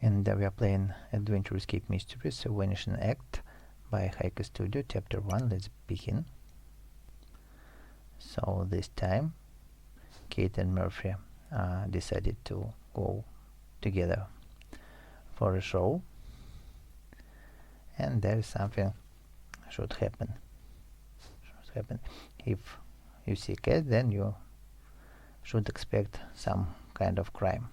And we are playing Adventure Escape Mysteries Vanishing Act by Haiku Studio, Chapter 1. Let's begin. So this time Kate and Murphy decided to go together for a show, and there is something should happen. If you see cat, then you should expect some kind of crime.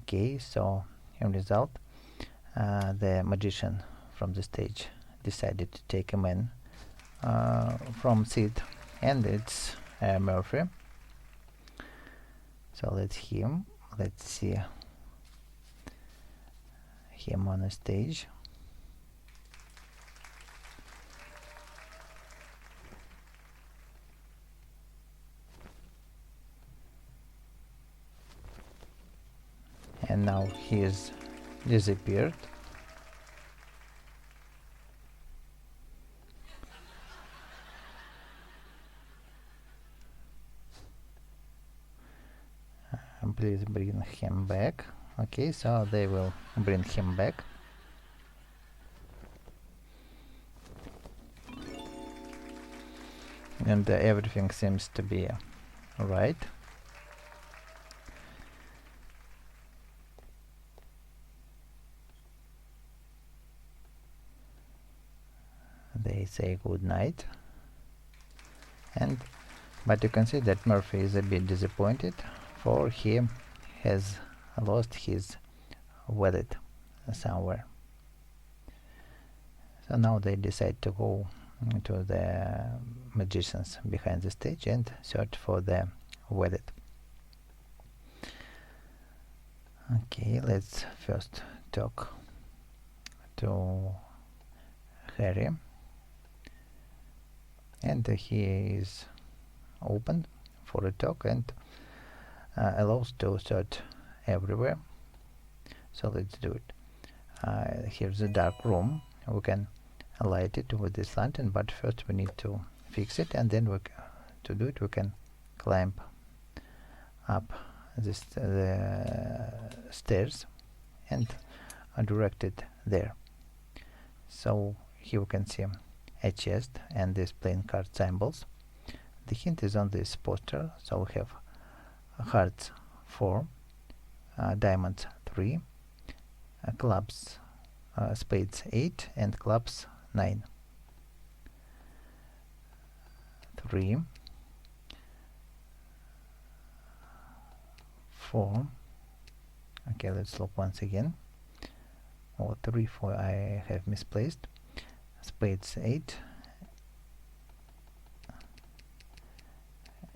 Okay, so in result, the magician from the stage decided to take a man from seat, and it's Murphy. So let's see him on the stage. And now he is disappeared. Please bring him back. Okay, so they will bring him back. And everything seems to be right. They say good night, but you can see that Murphy is a bit disappointed, for he has lost his wallet somewhere. So now they decide to go to the magicians behind the stage and search for the wallet. Okay, let's first talk to Harry. And he is open for a talk and allows to search everywhere. So let's do it. Here's a dark room. We can light it with this lantern, but first we need to fix it, and then to do it we can climb up the stairs and direct it there. So here we can see a chest and these playing card symbols. The hint is on this poster. So we have hearts 4, diamonds 3, clubs, spades 8, and clubs 9. 3, 4. Okay, let's look once again. 3, 4 I have misplaced. Spades 8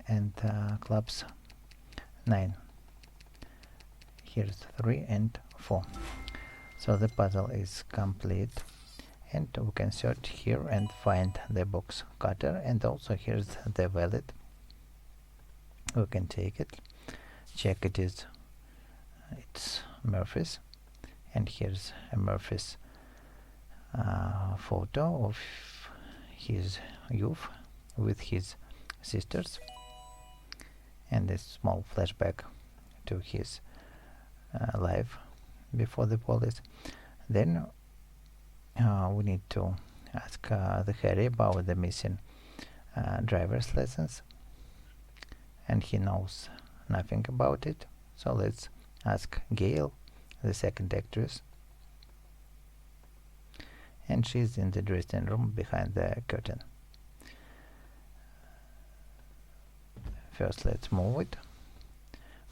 and clubs 9. Here's 3 and 4. So the puzzle is complete, and we can search here and find the box cutter, and also here's the wallet. We can take it, check it's Murphy's, and here's a Murphy's photo of his youth with his sisters, and a small flashback to his life before the police. Then we need to ask the Harry about the missing driver's license, and he knows nothing about it. So let's ask Gail, the second actress, and she's in the dressing room behind the curtain. First let's move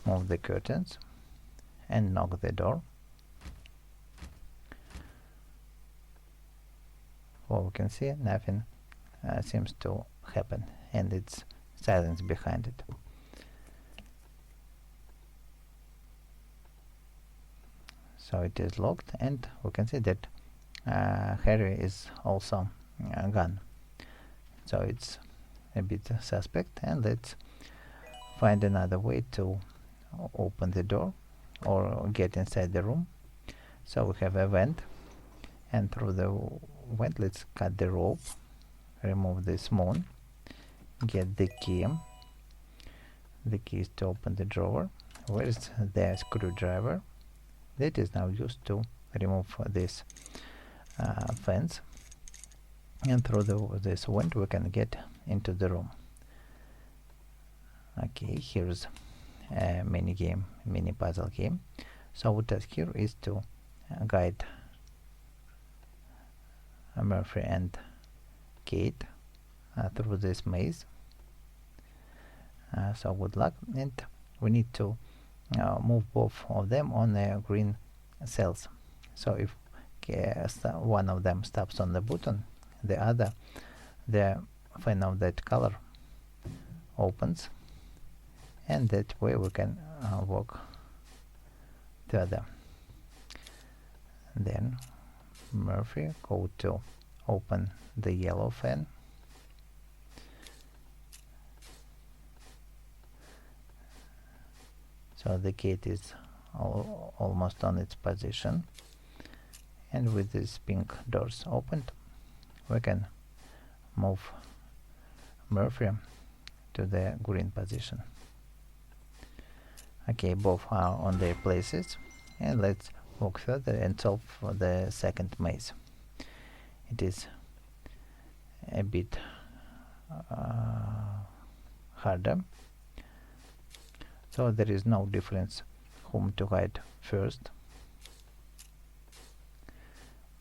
the curtains and knock the door. Well, we can see nothing seems to happen, and it's silence behind it. So it is locked, and we can see that Harry is also gone. So it's a bit suspect, and let's find another way to open the door or get inside the room. So we have a vent, and through the vent let's cut the rope, remove this moon, get the key. The key is to open the drawer. Where is the screwdriver? that is now used to remove this fence, and through this window we can get into the room. Okay, here's a mini puzzle game. So our task here is to guide Murphy and Kate through this maze. So good luck, and we need to move both of them on the green cells. So if one of them stops on the button, the fan of that color opens, and that way we can walk together. Then Murphy go to open the yellow fan, so the gate is almost on its position, and with these pink doors opened we can move Murphy to the green position. Okay, both are on their places, and let's walk further and solve the second maze. It is a bit harder, so there is no difference whom to hide first,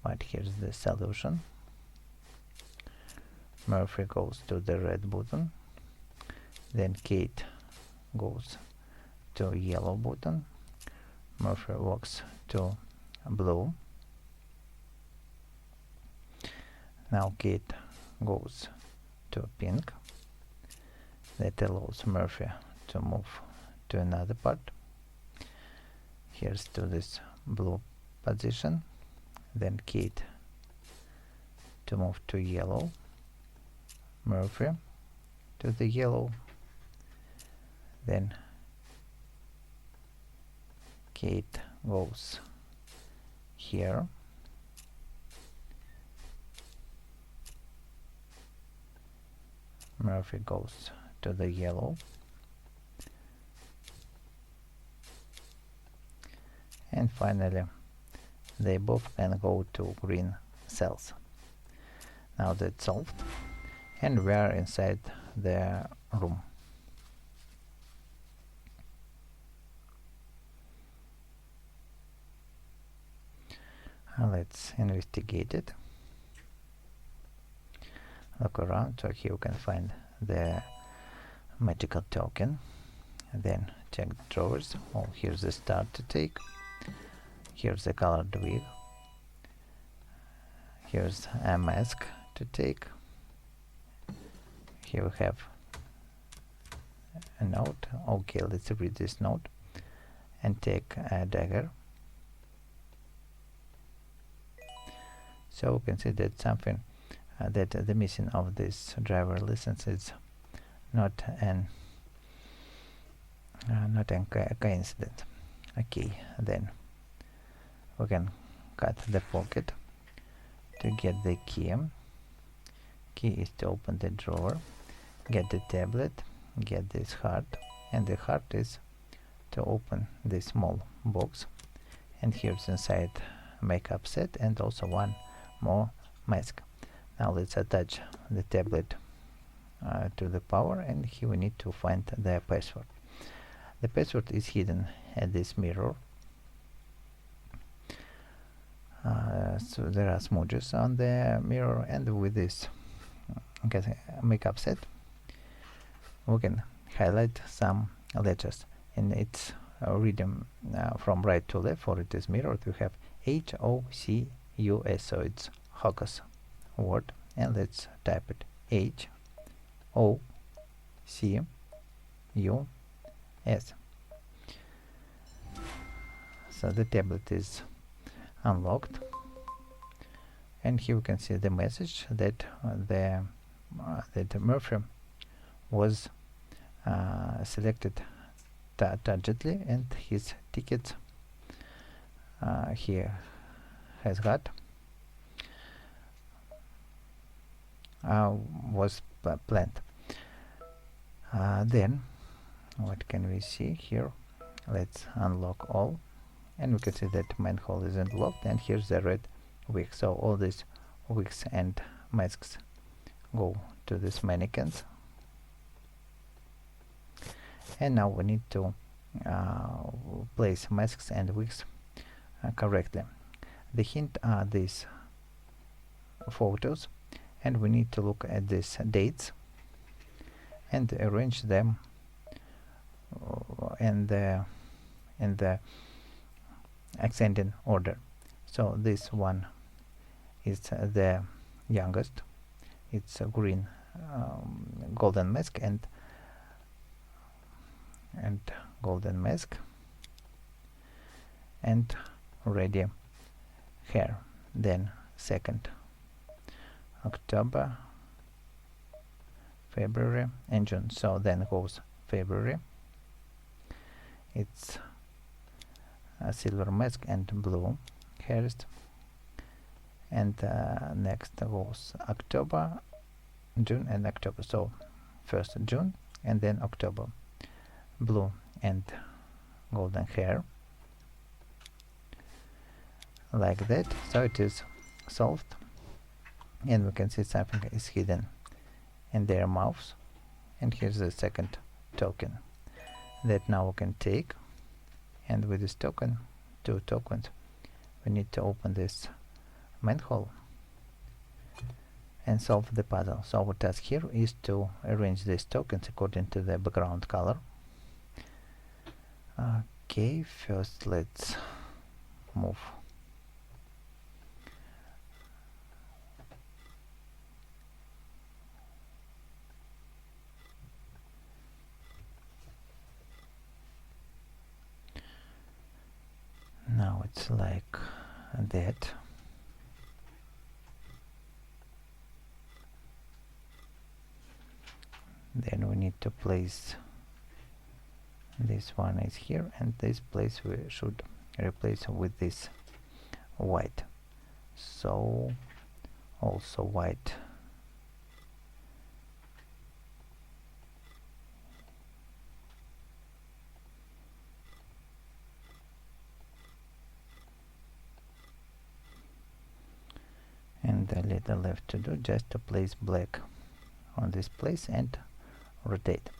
but here's the solution. Murphy goes to the red button, then Kate goes to yellow button, Murphy walks to blue. Now Kate goes to pink. That allows Murphy to move to another part. Here's to this blue position, then Kate to move to yellow, Murphy to the yellow, then Kate goes here, Murphy goes to the yellow, and finally they both can go to green cells. Now that's solved, and we are inside the room. Let's investigate it. Look around, so here you can find the magical token, and then check the drawers. Oh, here's the star to take, here's the colored wig, here's a mask to take, here we have a note. Okay, let's read this note and take a dagger. So we can see that something that the missing of this driver license is not an coincidence. Okay, then we can cut the pocket to get the key. Key is to open the drawer, get the tablet, get this heart, and the heart is to open this small box, and here's inside makeup set and also one more mask. Now let's attach the tablet to the power, and here we need to find the password. The password is hidden at this mirror. So there are smudges on the mirror, and with this makeup set we can highlight some letters, and it's reading from right to left, for it is mirrored. We have H-O-C-U-S, so it's Hocus word, and let's type it H-O-C-U-S. So the tablet is unlocked, and here we can see the message that that Murphy was selected targetly, and his ticket he has got was planned. Then what can we see here? Let's unlock all, and we can see that manhole isn't locked, and here's the red wick. So all these wicks and masks go to these mannequins, and now we need to place masks and wicks correctly. The hint are these photos, and we need to look at these dates and arrange them in the ascending order. So this one is the youngest. It's a green golden mask and golden mask and ready hair. Then second October, February and June. So then goes February. It's a silver mask and blue hairs, and next goes October, June and October. So first June and then October, blue and golden hair, like that. So it is solved, and we can see something is hidden in their mouths. And here's the second token that now we can take, and with this token, 2 tokens, we need to open this manhole and solve the puzzle. So our task here is to arrange these tokens according to the background color. Okay, first let's move now. It's like that. Then we need to place this one is here, and this place we should replace with this white. So also white. And a little left to do, just to place black on this place and rotate.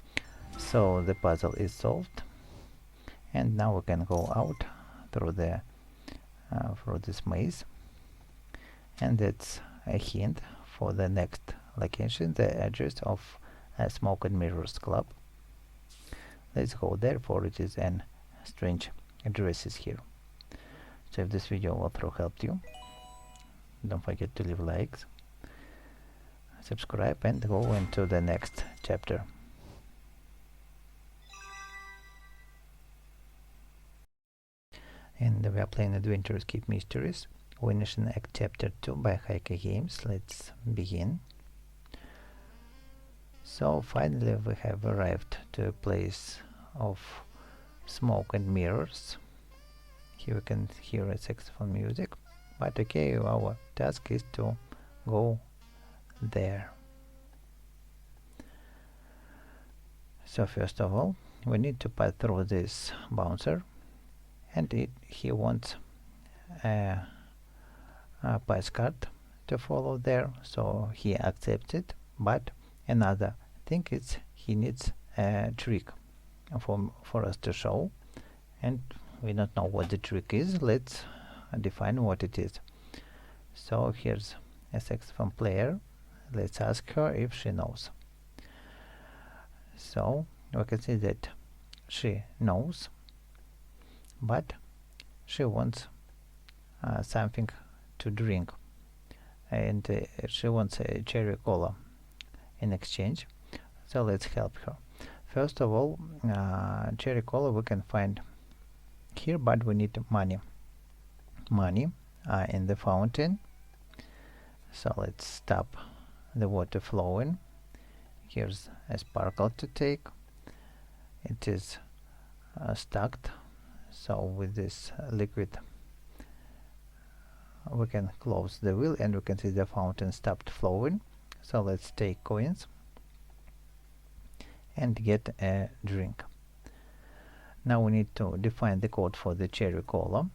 So the puzzle is solved, and now we can go out through the through this maze, and that's a hint for the next location, the address of Smoke and Mirrors Club. Let's go there, for it is an strange addresses here. So if this video walkthrough helped you, don't forget to leave likes, subscribe, and go into the next chapter. And we are playing Adventure Escape Mysteries, Vanishing Act Chapter 2 by HaikuGames. Let's begin. So finally we have arrived to a place of smoke and mirrors. Here we can hear a saxophone music, but okay, our task is to go there. So first of all, we need to pass through this bouncer, and he wants a pass card to follow there, so he accepts it. But another thing is he needs a trick for us to show, and we don't know what the trick is. Let's define what it is. So here's a saxophone player. Let's ask her if she knows. So we can see that she knows, but she wants something to drink, and she wants a cherry cola in exchange. So let's help her. First of all, cherry cola we can find here, but we need money in the fountain. So let's stop the water flowing. Here's a sparkle to take. It is stuck, so with this liquid we can close the wheel, and we can see the fountain stopped flowing. So let's take coins and get a drink. Now we need to define the code for the cherry column,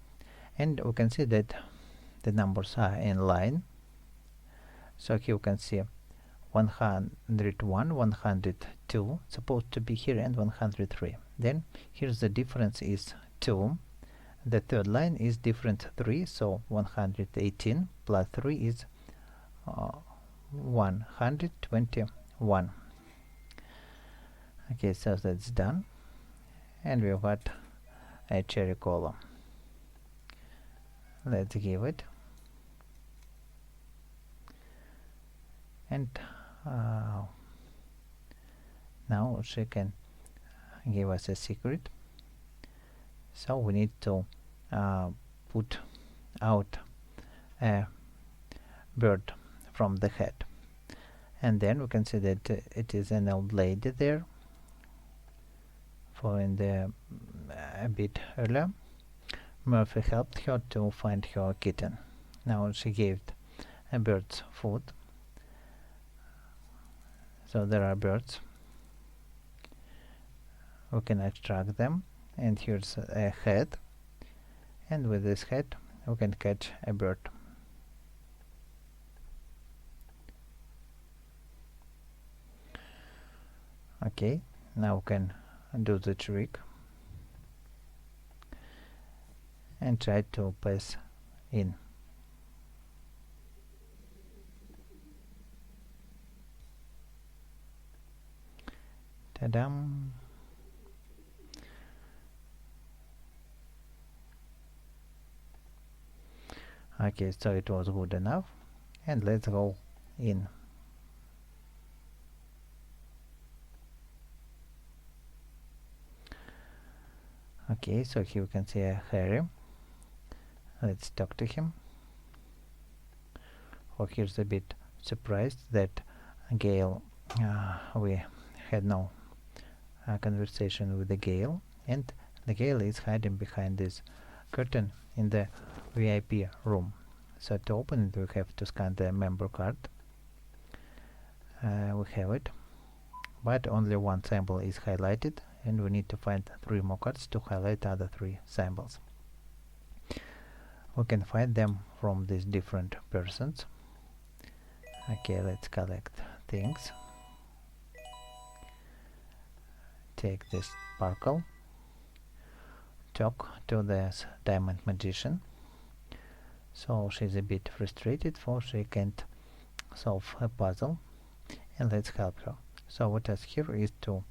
and we can see that the numbers are in line. So here you can see 101, 102 supposed to be here, and 103. Then here's the difference is 2. The third line is different 3, so 118 plus 3 is 121. Okay, so that's done, and we've got a cherry column. Let's give it, and now she can give us a secret. So we need to put out a bird from the head, and then we can see that it is an old lady there, following the a bit earlier. Murphy helped her to find her kitten. Now she gave a bird's food. So there are birds. We can extract them, and here's a head, and with this head we can catch a bird. Okay, now we can do the trick and try to pass in. Ta-dam! Okay, so it was good enough, and let's go in. Okay, so here you can see Harry. Let's talk to him. Oh, here's a bit surprised that Gale, we had no conversation with the Gale, and the Gale is hiding behind this curtain in the VIP room. So to open it, we have to scan the member card. We have it, but only one symbol is highlighted, and we need to find 3 more cards to highlight other 3 symbols. We can find them from these different persons. Okay, let's collect things. Take this sparkle. Talk to this diamond magician. So she's a bit frustrated, for she can't solve a puzzle, and let's help her. So what is here is to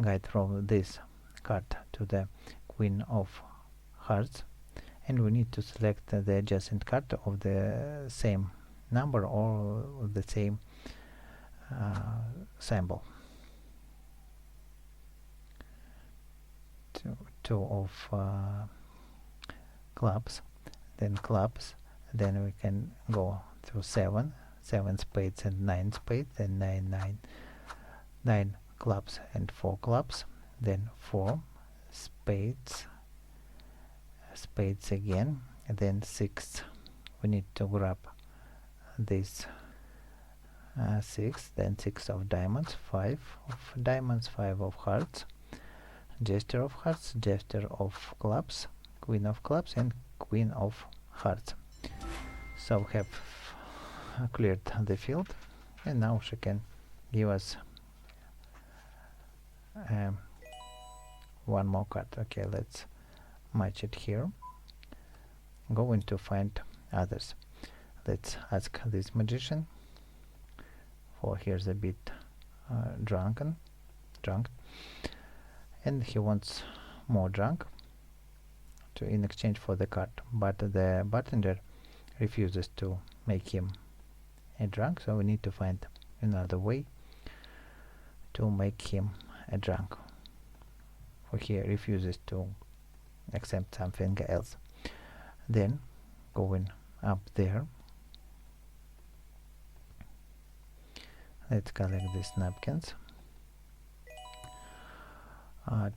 guide from this card to the Queen of Hearts, and we need to select the adjacent card of the same number or the same symbol. Two of clubs, then we can go to 7 spades and 9 spades, then 9 clubs and 4 clubs, then 4 spades again, and then 6. We need to grab this 6, then 6 of diamonds, 5 of diamonds, 5 of hearts, jester of hearts, jester of clubs, queen of clubs, and queen of hearts. So we have cleared the field, and now she can give us one more card. Okay, let's match it here. Going to find others. Let's ask this magician, for here's a bit drunk, and he wants more drunk in exchange for the card, but the bartender refuses to make him a drunk, so we need to find another way to make him a drunk, for he refuses to accept something else. Then going up there, let's collect these napkins.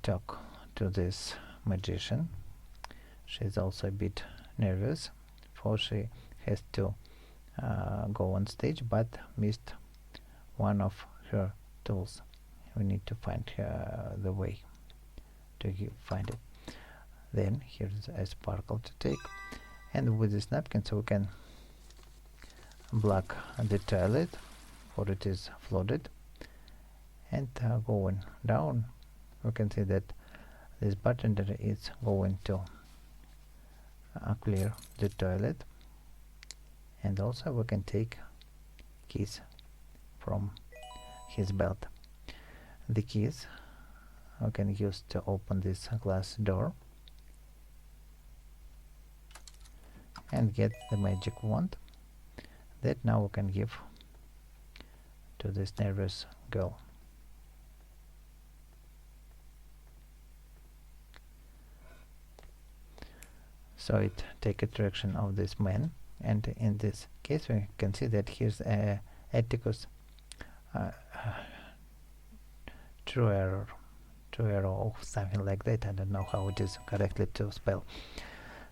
Talk to this magician. She's also a bit nervous, for she has to go on stage but missed one of her tools. We need to find the way to find it. Then here's a sparkle to take, and with this napkin so we can block the toilet, for it is flooded. And going down, we can see that this bartender is going to clear the toilet, and also we can take keys from his belt. The keys we can use to open this glass door and get the magic wand that now we can give to this nervous girl. So it take a direction of this man, and in this case we can see that here's a Atticus true error or something like that. I don't know how it is correctly to spell.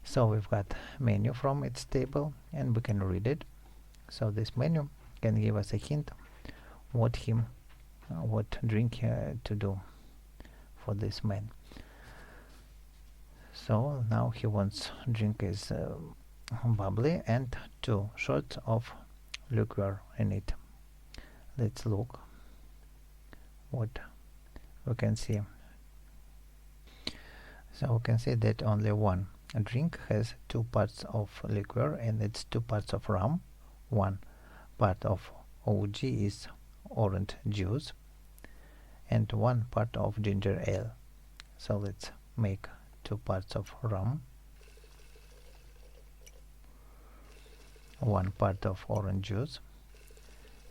So we've got menu from its table and we can read it. So this menu can give us a hint what drink to do for this man. So now he wants drink is bubbly and 2 shots of liqueur in it. Let's look what we can see. So we can see that only one drink has 2 parts of liqueur, and it's 2 parts of rum. 1 part of OG is orange juice, and 1 part of ginger ale. So let's make 2 parts of rum, 1 part of orange juice,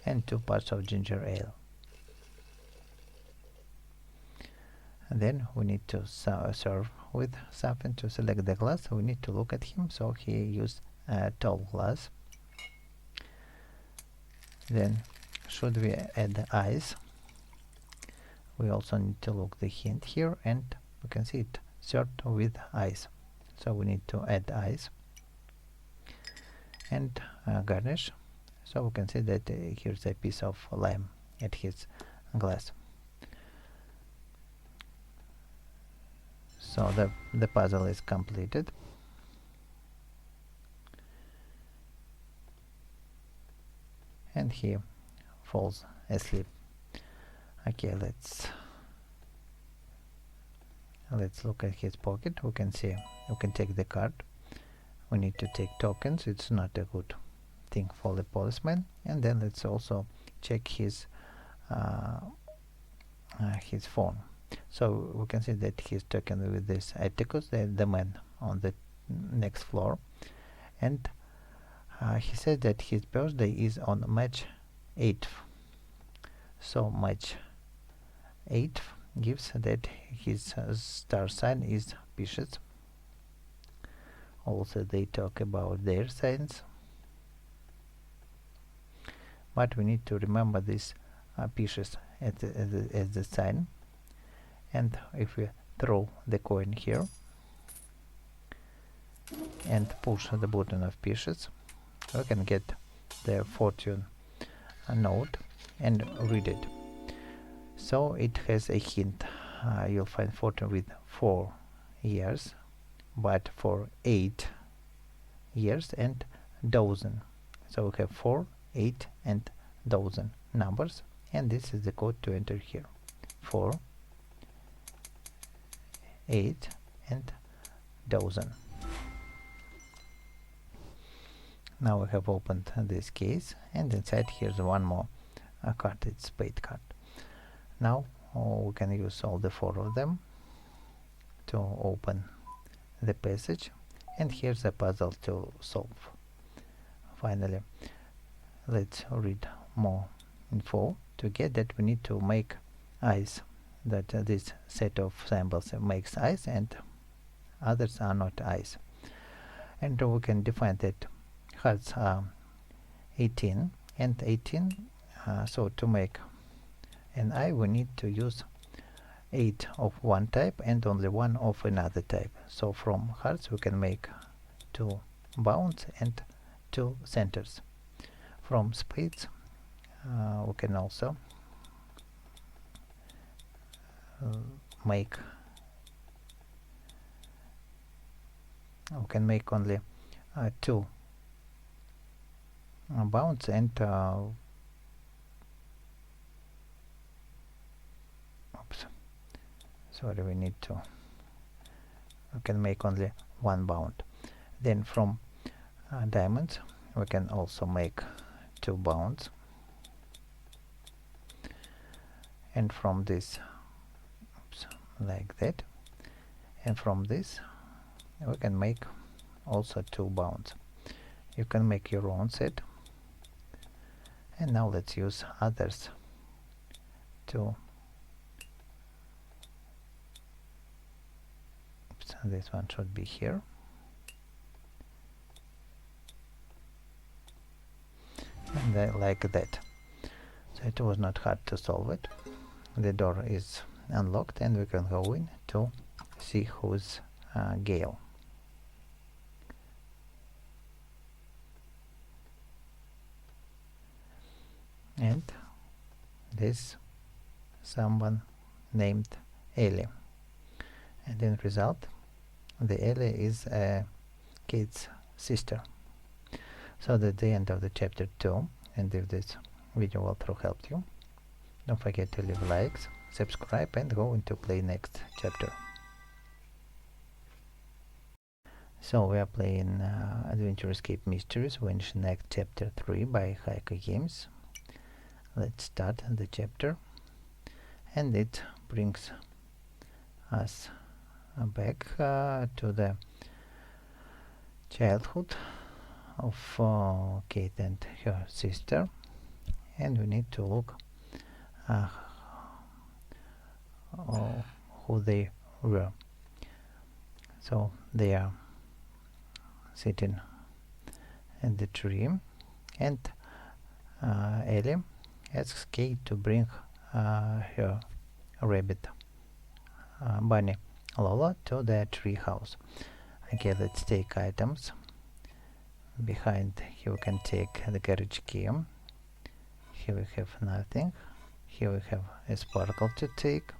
and 2 parts of ginger ale. And then we need to serve with something. To select the glass, we need to look at him, so he used a tall glass. Then should we add ice, we also need to look the hint here, and we can see it served with ice, so we need to add ice and garnish. So we can see that here's a piece of lime at his glass. So the puzzle is completed. And he falls asleep. Okay, let's look at his pocket. We can see we can take the card. We need to take tokens. It's not a good thing for the policeman. And then let's also check his phone. So we can see that he's talking with this Atticus, the man on the next floor, and he said that his birthday is on March 8th. So March 8th gives that his star sign is Pisces. Also they talk about their signs, but we need to remember this Pisces as the sign. And if we throw the coin here and push the button of Pisces, we can get the fortune note and read it. So it has a hint. You'll find fortune with 4 years, but for 8 years and dozen. So we have 4, 8 and dozen numbers, and this is the code to enter here. 4, 8 and dozen. Now we have opened this case, and inside here's one more card. It's spade card. Now we can use all the 4 of them to open the passage, and here's a puzzle to solve. Finally, let's read more info. To get that, we need to make eyes, that this set of symbols makes eyes and others are not eyes. And we can define that hearts are 18 and 18. So to make an eye, we need to use 8 of one type and only 1 of another type. So from hearts we can make 2 bounds and 2 centers. From spades we can also make we can make only two bounds, and oops, sorry, we can make only one bound. Then from diamonds we can also make two bounds, and from this, oops, like that, and from this we can make also two bounds. You can make your own set, and now let's use others to oops, this one should be here, and like that. So it was not hard to solve it. The door is unlocked, and we can go in to see who's Gale. And this someone named Ellie, and in result the Ellie is Kate's sister. So that's the end of the chapter 2, and if this video walkthrough helped you, don't forget to leave likes, subscribe, and go into play next chapter. So we are playing Adventure Escape Mysteries Vanishing Act Chapter 3 by HaikuGames. Let's start the chapter, and it brings us back to the childhood of Kate and her sister, and we need to look who they were. So they are sitting in the tree, and Ellie asks Kate to bring her rabbit bunny Lola to the tree house. Okay, let's take items. Behind here we can take the garage key. Here we have nothing. Here we have a sparkle to take.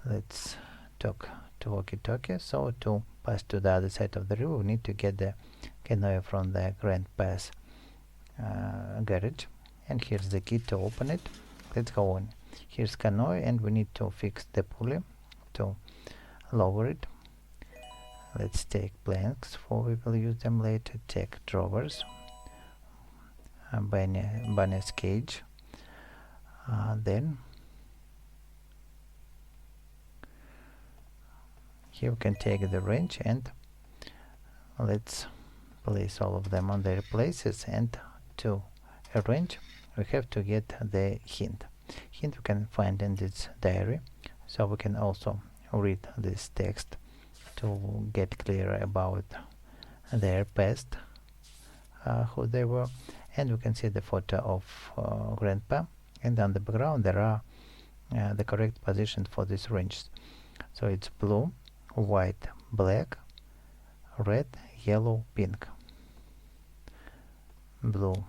Let's talk to walkie-talkie. So to pass to the other side of the river, we need to get the canoe from the Grand Pass garage. And here's the key to open it. Let's go on. Here's canoe, and we need to fix the pulley to lower it. Let's take planks, for we will use them later. Take drawers, bunny's cage. Then here we can take the wrench, and let's place all of them on their places. And to arrange, we have to get the hint. Hint we can find in this diary, so we can also read this text to get clear about their past, who they were. And we can see the photo of Grandpa, and on the background there are the correct position for these ranges. So it's blue, white, black, red, yellow, pink. Blue,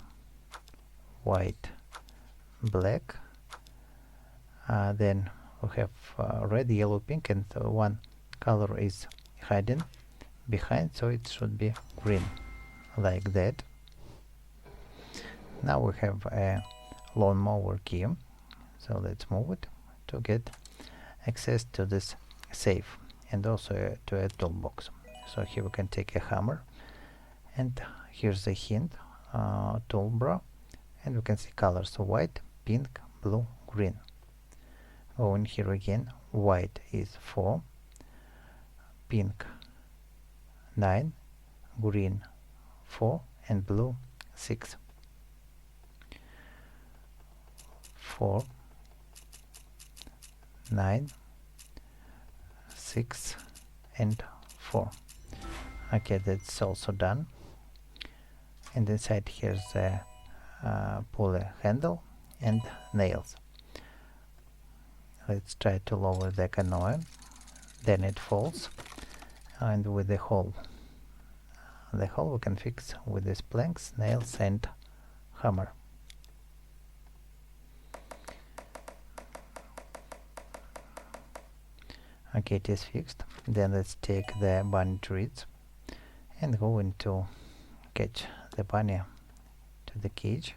white, black, then we have red, yellow, pink, and one color is hiding behind, so it should be green, like that. Now we have a lawnmower key, so let's move it to get access to this safe, and also to a toolbox. So here we can take a hammer, and here's a hint, tool bra, and we can see colors: white, pink, blue, green. Go in here again. White is 4, pink 9, green 4, and blue 6. 4, 9, 6, and 4. Okay, that's also done. And inside here's a pulley handle and nails. Let's try to lower the canoe. Then it falls, and with the hole we can fix with these planks, nails, and hammer. Okay, it is fixed. Then let's take the bunny treats. and going to catch the bunny to the cage.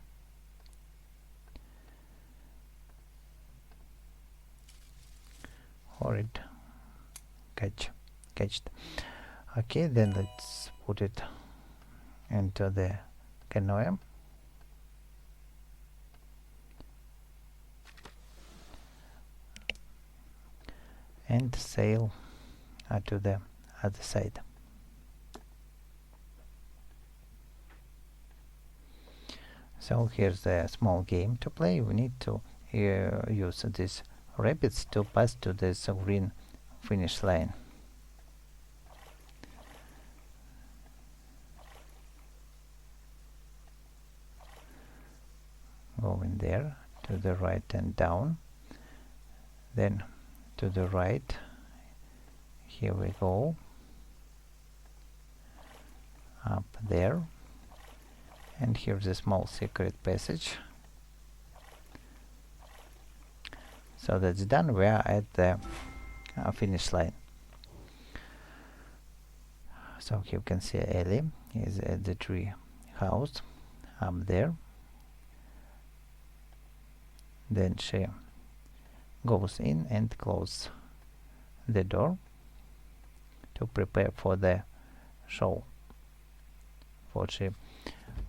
Or it catched. Okay, then let's put it into the canoe. And sail to the other side. So here's a small game to play. We need to use these rabbits to pass to this green finish line. Going there, to the right and down, then to the right. Here we go, up there, and here's a small secret passage. So that's done. We are at the finish line. So here you can see Ellie is at the tree house up there. Then she goes in and closes the door to prepare for the show. For she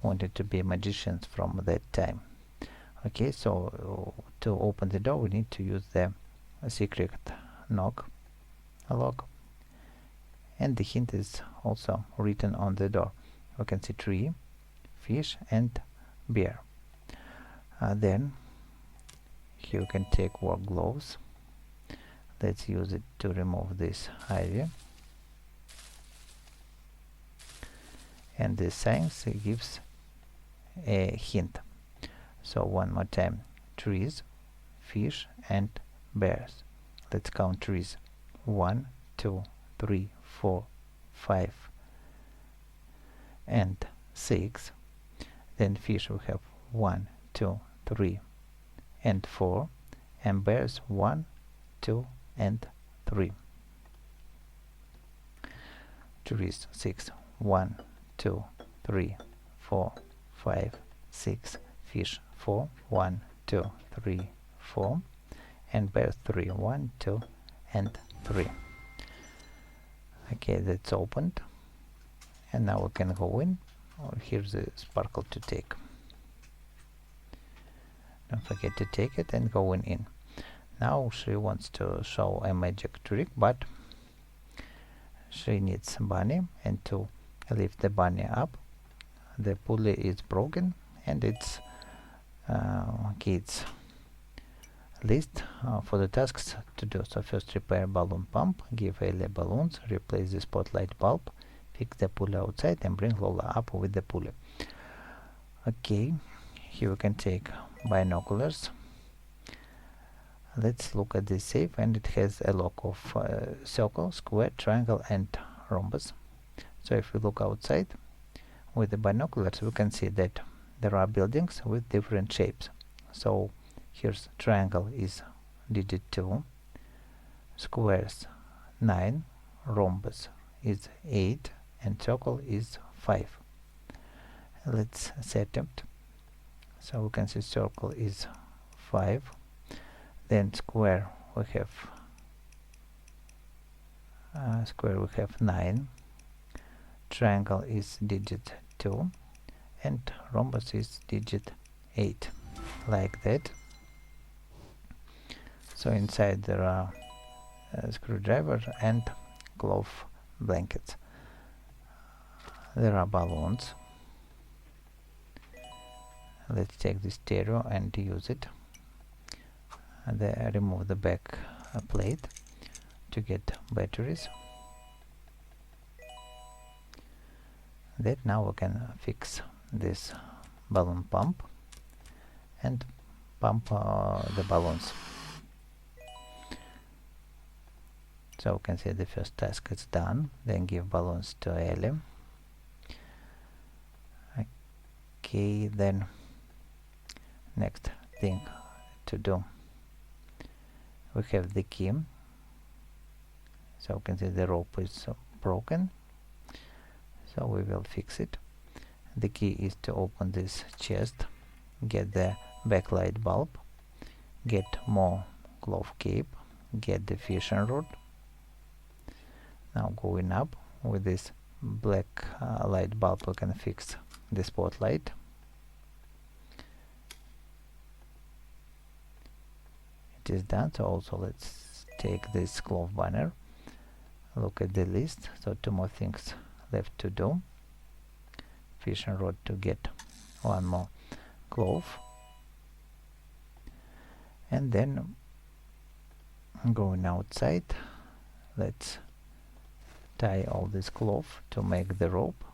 wanted to be magicians from that time. Okay, so to open the door we need to use the secret lock, and the hint is also written on the door. You can see tree, fish and bear. Then here you can take work gloves. Let's use it to remove this ivy. And the science gives a hint. So one more time: trees, fish and bears. Let's count trees: 1, 2, 3, 4, 5 and 6. Then fish we have 1, 2, 3 and 4, and bears 1, 2 and 3. Trees 6, 1, 2, 3, 4, 5, 6. Fish 4, 1, 2, 3, 4, and bears 3, 1, 2 and 3. Okay, that's opened, and now we can go in. Here's the sparkle to take. Don't forget to take it and go in. Now she wants to show a magic trick, but she needs bunny, and to lift the bunny up, the pulley is broken, and it's kids list for the tasks to do. So first, repair balloon pump, give Ellie balloons, replace the spotlight bulb, fix the pulley outside and bring Lola up with the pulley. Okay, here we can take binoculars. Let's look at this safe, and it has a lock of circle, square, triangle and rhombus. So if we look outside with the binoculars, we can see that there are buildings with different shapes. So here's triangle is digit 2, squares 9, rhombus is 8 and circle is 5. Let's set it. So we can see circle is 5, then square we have 9, triangle is digit 2 and rhombus is digit 8, like that. So inside there are a screwdriver and cloth blankets. There are balloons. Let's take this stereo and use it. And remove the back plate to get batteries. That now we can fix this balloon pump and pump the balloons. So we can see the first task is done. Then give balloons to Ellie. Okay, then next thing to do, we have the key. So you can see the rope is broken. so we will fix it. The key is to open this chest, get the backlight bulb, get more cloth cape, get the fishing rod. Now going up with this black light bulb, we can fix the spotlight. It is done. So also let's take this cloth banner, look at the list. So 2 more things left to do. Fishing rod to get 1 more cloth, and then going outside, let's tie all this cloth to make the rope,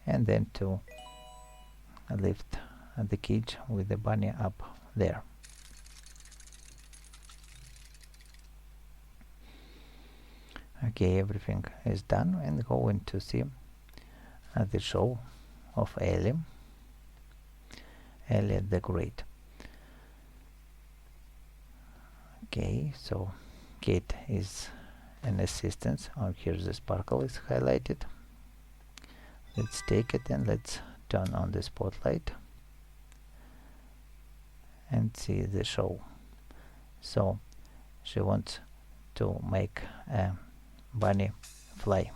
and then to lift the cage with the bunny up there. Okay, everything is done, and going to see the show of Ellie the Great. Okay, so Kate is an assistant. Here the sparkle is highlighted. Let's take it and let's turn on the spotlight and see the show. So she wants to make a bunny fly.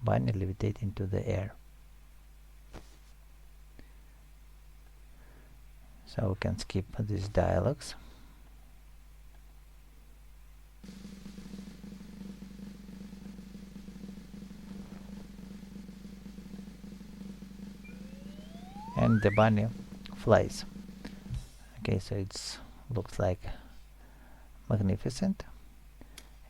Bunny levitate into the air. So we can skip these dialogues. And the bunny flies. Okay, so it's looks like magnificent.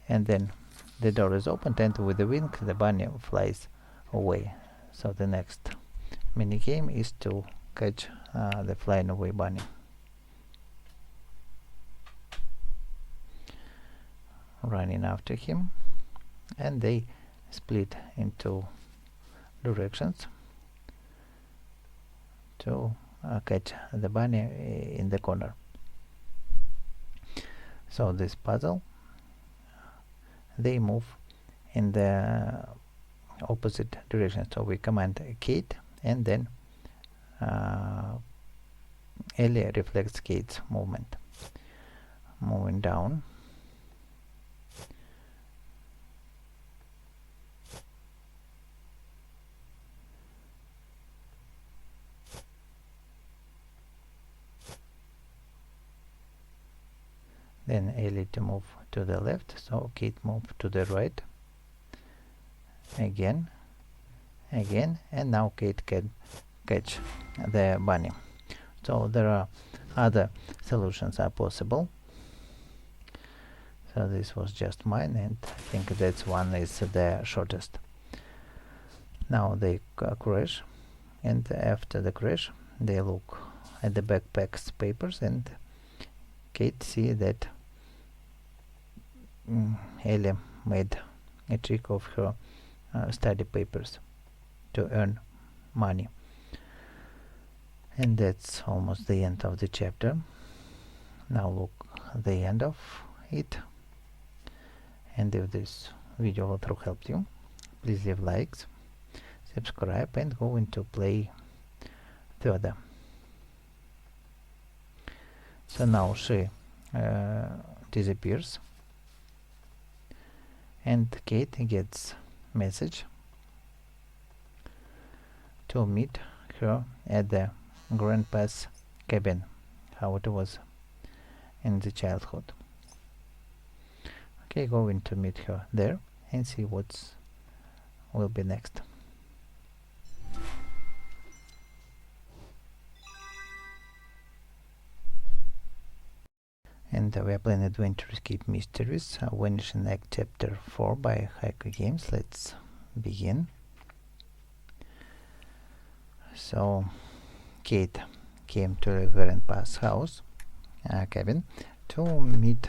And then the door is opened, and with the wing the bunny flies away. So the next mini game is to catch the flying away bunny. Running after him, and they split into directions to catch the bunny in the corner. So this puzzle, they move in the opposite direction. So we command Kate, and then Ellie reflects Kate's movement. Moving down. Then Ellie to move to the left, so Kate move to the right. Again, and now Kate can catch the bunny. So there are other solutions are possible. So this was just mine, and I think that one is the shortest. Now they crash, and after the crash they look at the backpack's papers, and Kate see that Ellie made a trick of her study papers to earn money. And that's almost the end of the chapter. Now look at the end of it. And if this video walkthrough helped you, please leave likes, subscribe, and go into play further. So now she disappears, and Kate gets message to meet her at the grandpa's cabin, how it was in the childhood. Okay, going to meet her there and see what will be next. And we are playing Adventure Escape Mysteries, Vanishing Act Chapter 4 by HaikuGames. Let's begin. So Kate came to her grandpa's house, cabin, to meet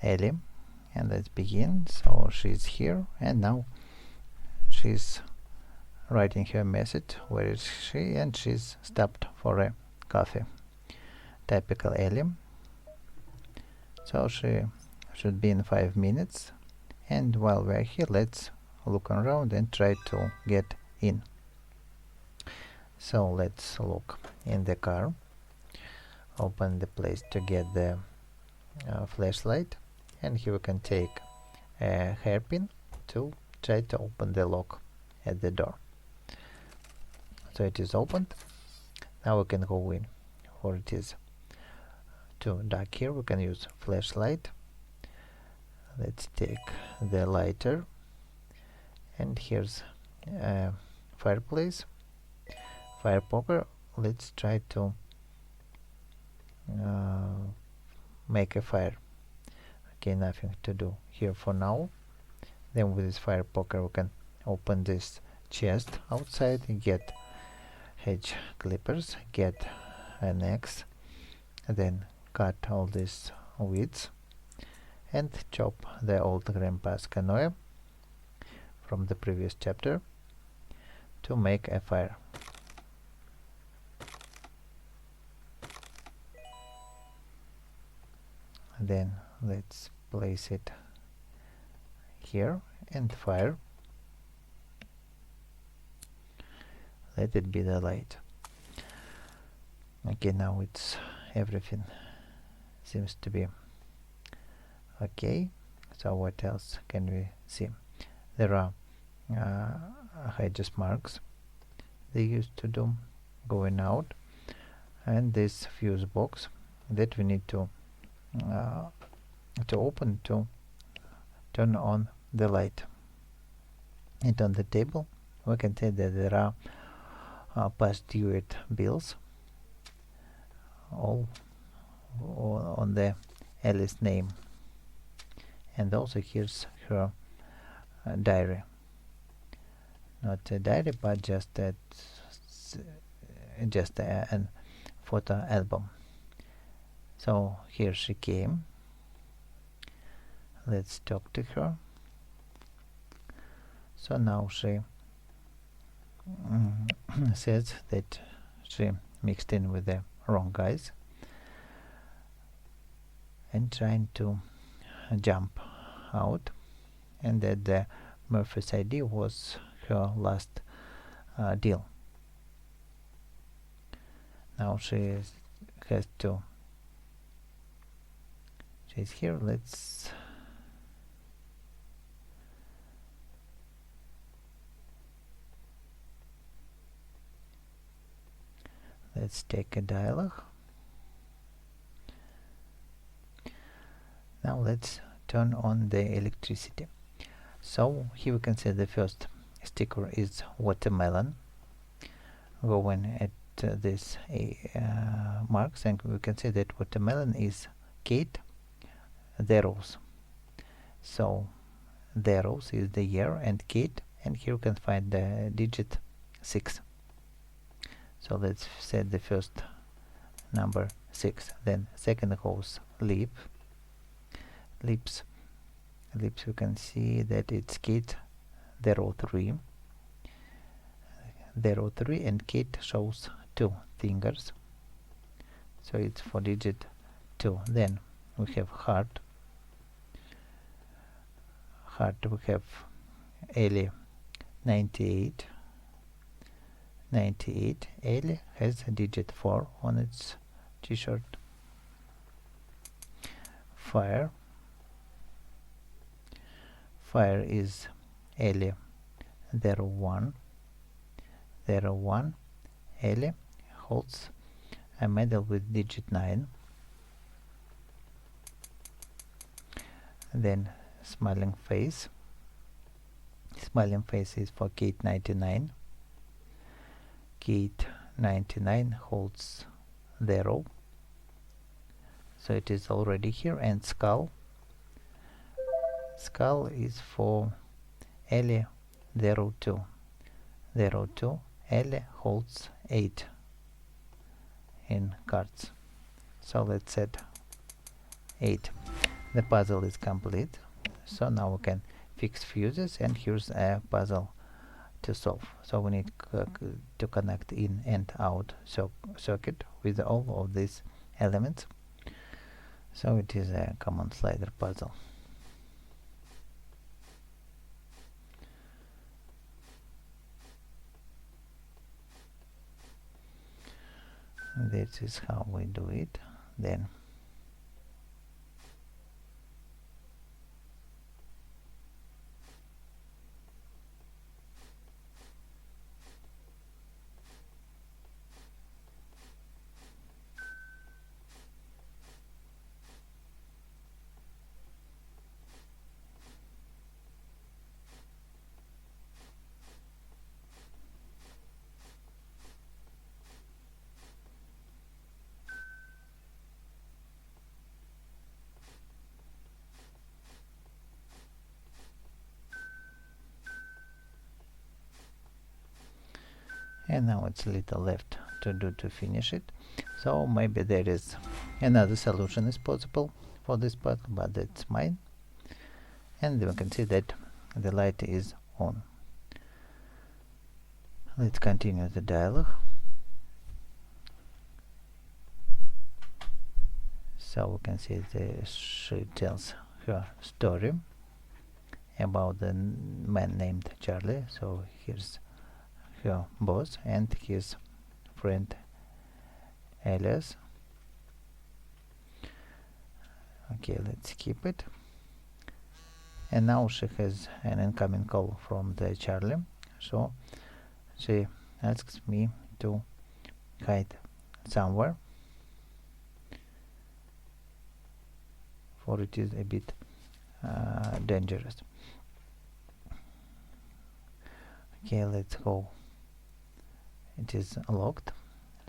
Ellie, and let's begin. So she's here, and now she's writing her message. Where is she? And she's stopped for a coffee. Typical Ellie. So she should be in 5 minutes. And while we're here, let's look around and try to get in. So let's look in the car, open the place to get the flashlight, and here we can take a hairpin to try to open the lock at the door. So it is opened. Now we can go in, for it is too dark here. We can use flashlight. Let's take the lighter, and here's a fireplace, fire poker. Let's try to make a fire. Okay, nothing to do here for now. Then with this fire poker we can open this chest outside, get hedge clippers, get an axe, then cut all these weeds and chop the old grandpa's canoe from the previous chapter to make a fire. Then let's place it here and fire. Let it be the light. Okay, now it's everything seems to be okay. So what else can we see? There are hedges marks they used to do going out, and this fuse box that we need to open to turn on the light. And on the table we can see that there are past due bills all on the Ellie's name, and also here's her diary. Not a diary, but just a photo album. So here she came. Let's talk to her. So now she says that she mixed in with the wrong guys and trying to jump out, and that the Murphy's ID was her last deal. Now she's here. Let's take a dialogue. Now let's turn on the electricity. So here we can see the first sticker is watermelon. Going at this marks, and we can see that watermelon is Kate Theros. So Theros is the year and Kate, and here we can find the digit 6. So let's set the first number 6. Then second goes lips. We can see that it's Kate 03. 03, and Kate shows 2 fingers, so it's for digit 2. Then we have heart. We have Ellie 98. Ellie has a digit 4 on its t-shirt. Fire is Ellie 01. Ellie holds a medal with digit 9. Then smiling face is for Kate 99. Kate 99 holds 0, so it is already here. And skull is for Ellie 02. Ellie holds 8 in cards, so let's set 8. The puzzle is complete, so now we can fix fuses, and here's a puzzle to solve. So we need to connect in and out circuit with all of these elements. So it is a common slider puzzle. This is how we do it. Then and now it's a little left to do to finish it. So maybe there is another solution is possible for this puzzle, but that's mine. And we can see that the light is on. Let's continue the dialogue. So we can see she tells her story about the man named Charlie. So here's her boss and his friend Elias. Okay, let's keep it. And now she has an incoming call from the Charlie. So she asks me to hide somewhere, for it is a bit dangerous. Okay, let's go. It is locked,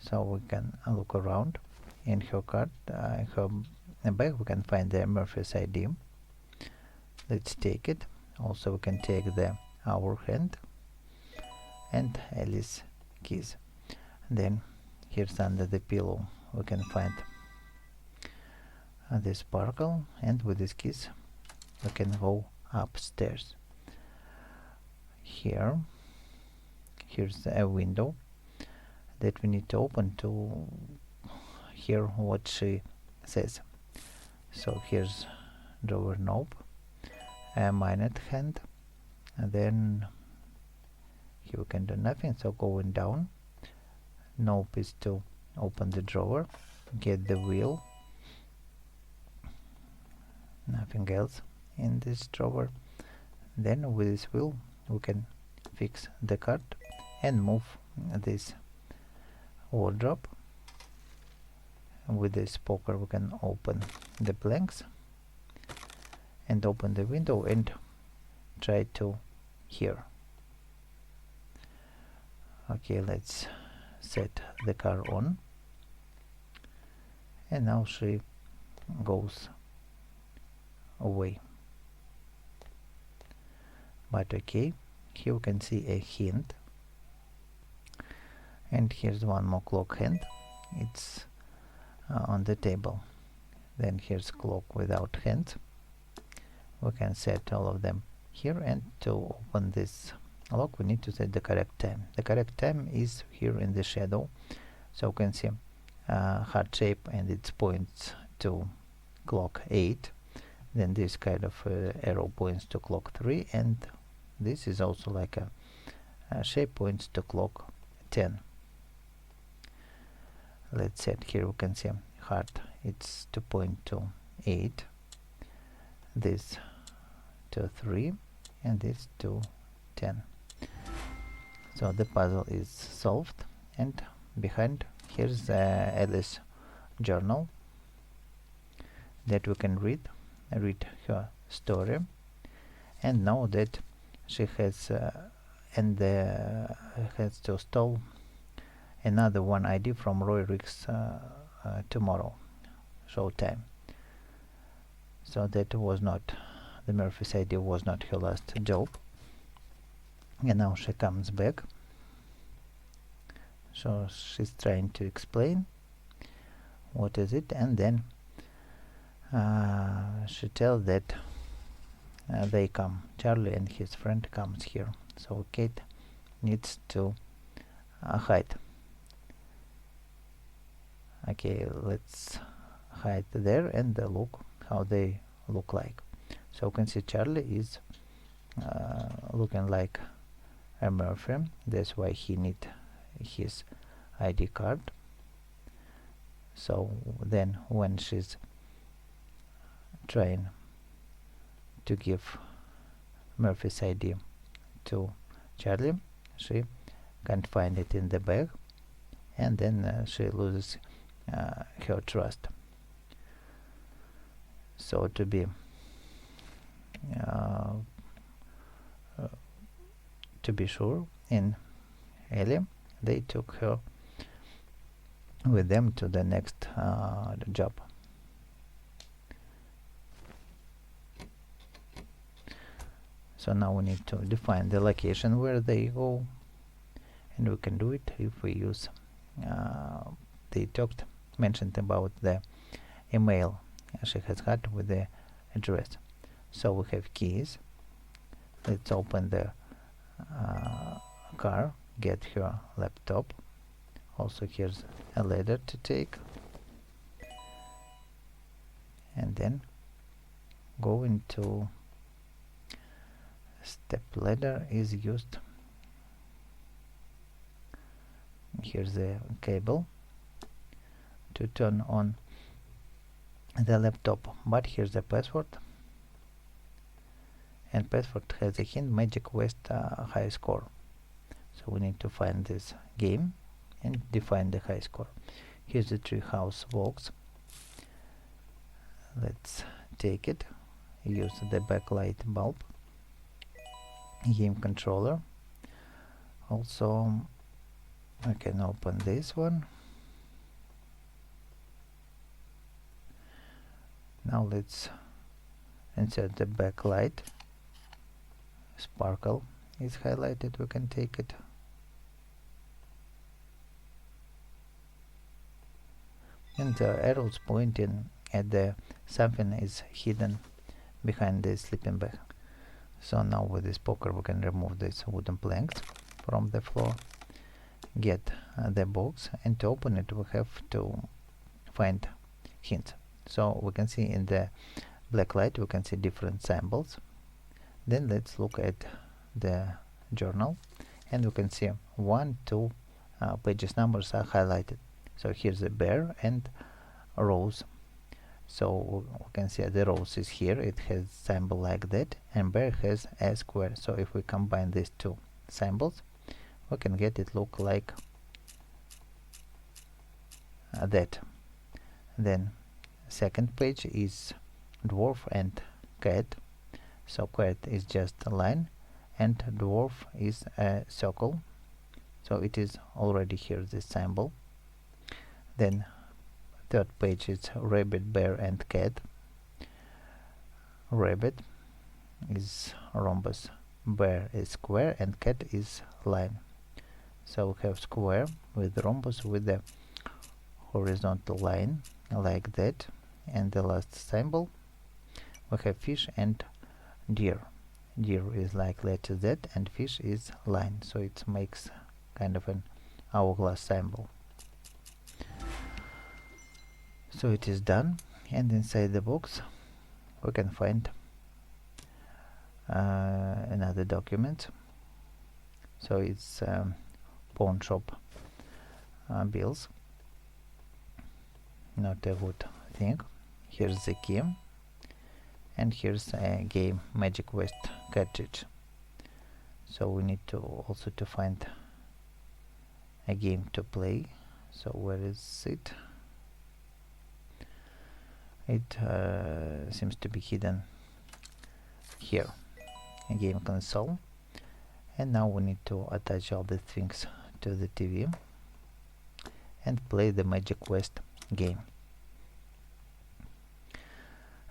so we can look around. In her card, her bag, we can find the Murphy's ID. Let's take it. Also, we can take the our hand and Alice keys. Then here's under the pillow we can find the sparkle, and with this keys we can go upstairs. Here's a window that we need to open to hear what she says. So here's drawer knob, a minute hand, and then here we can do nothing, so going down. Knob is to open the drawer, get the wheel, nothing else in this drawer. Then with this wheel we can fix the card and move this wardrobe. With this poker we can open the blanks and open the window and try to hear. Okay, let's set the car on, and now she goes away. But okay, here we can see a hint, and here's one more clock hand. It's on the table. Then here's clock without hands. We can set all of them here, and to open this lock we need to set the correct time. The correct time is here in the shadow, so we can see heart shape and it points to clock 8. Then this kind of arrow points to clock 3, and this is also like a shape points to clock 10. Let's set here, we can see heart, it's to point to 8, this to 3, and this to 10. So the puzzle is solved, and behind here's Alice's journal that we can read her story, and know that she has has to steal another one ID from Roy Rick's tomorrow showtime. So that was not, the Murphy's ID was not her last job. And now she comes back, so she's trying to explain what is it, and then she tells that they come, Charlie and his friend comes here, so Kate needs to hide. Okay, let's hide there and look how they look like. So you can see Charlie is looking like a Murphy, that's why he need his ID card. So then when she's trying to give Murphy's ID to Charlie, she can't find it in the bag, and then she loses her trust. So to be sure, in Ellie, they took her with them to the next job. So now we need to define the location where they go, and we can do it if we use they mentioned about the email she has had with the address. So we have keys. Let's open the car, get her laptop. Also here's a ladder to take, and then go into step ladder is used. Here's the cable to turn on the laptop, but here's the password, and password has a hint Magic West high score. So we need to find this game and define the high score. Here's the treehouse box. Let's take it, use the backlight bulb, game controller. Also I can open this one. Now let's insert the backlight. Sparkle is highlighted, we can take it. And the arrows pointing at the something is hidden behind the sleeping bag. So now with this poker we can remove these wooden planks from the floor, get the box, and to open it we have to find hints. So we can see in the black light we can see different symbols. Then let's look at the journal, and we can see 1, 2 pages numbers are highlighted. So here's the bear and rose. So we can see the rose is here, it has symbol like that, and bear has a square. So if we combine these two symbols, we can get it look like that. Then second page is dwarf and cat. So cat is just a line and dwarf is a circle. So it is already here, this symbol. Then third page is rabbit, bear and cat. Rabbit is rhombus, bear is square, and cat is line. So we have square with rhombus with the horizontal line like that. And the last symbol we have fish and deer. Deer is like letter Z and fish is line, so it makes kind of an hourglass symbol. So it is done, and inside the box we can find another document. So it's pawn shop bills, not a good thing. Here's the key, and here's a game Magic West cartridge. So we need to also to find a game to play. So where is it? It seems to be hidden here, a game console. And now we need to attach all the things to the TV and play the Magic Quest game.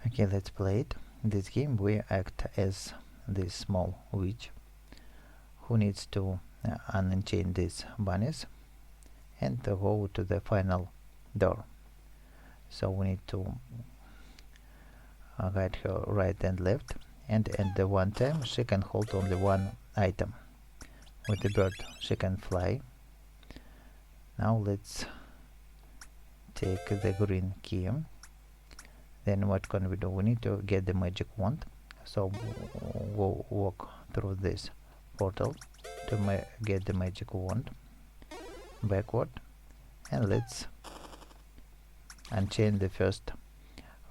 Okay, let's play it. In this game we act as this small witch who needs to unchain these bunnies and to go to the final door. So we need to guide her right and left, and at the one time she can hold only one item. With the bird she can fly. Now let's take the green key. Then what can we do? We need to get the magic wand. So we'll walk through this portal to get the magic wand backward, and let's unchain the first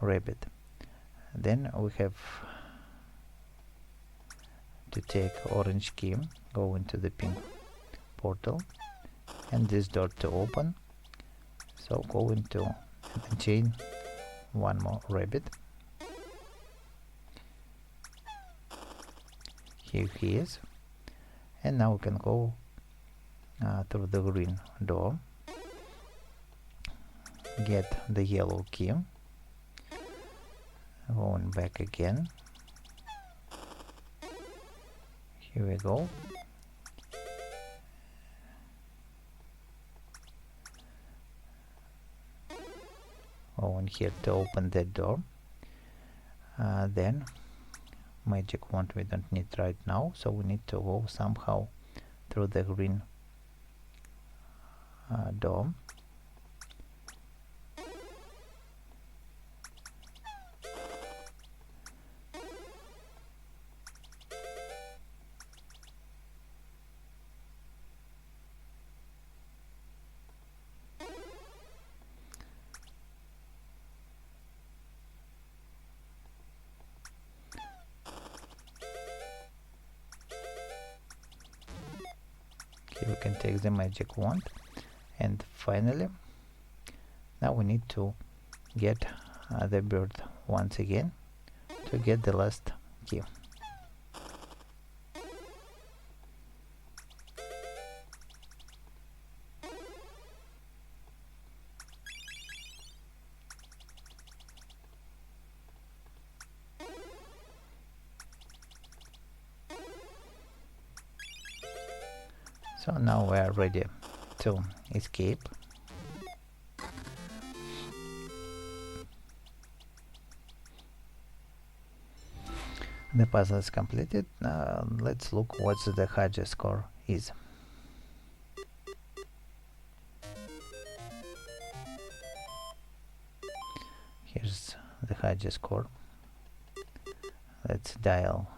rabbit. Then we have to take orange key, go into the pink portal, and this door to open. So go into and unchain one more rabbit. Here he is. And now we can go through the green door, get the yellow key, going back again. Here we go. Going here to open that door. Then magic wand we don't need right now, so we need to go somehow through the green door. Here we can take the magic wand, and finally now we need to get the bird once again to get the last key. So now we are ready to escape. The puzzle is completed. Let's look what the highest score is. Here's the highest score. Let's dial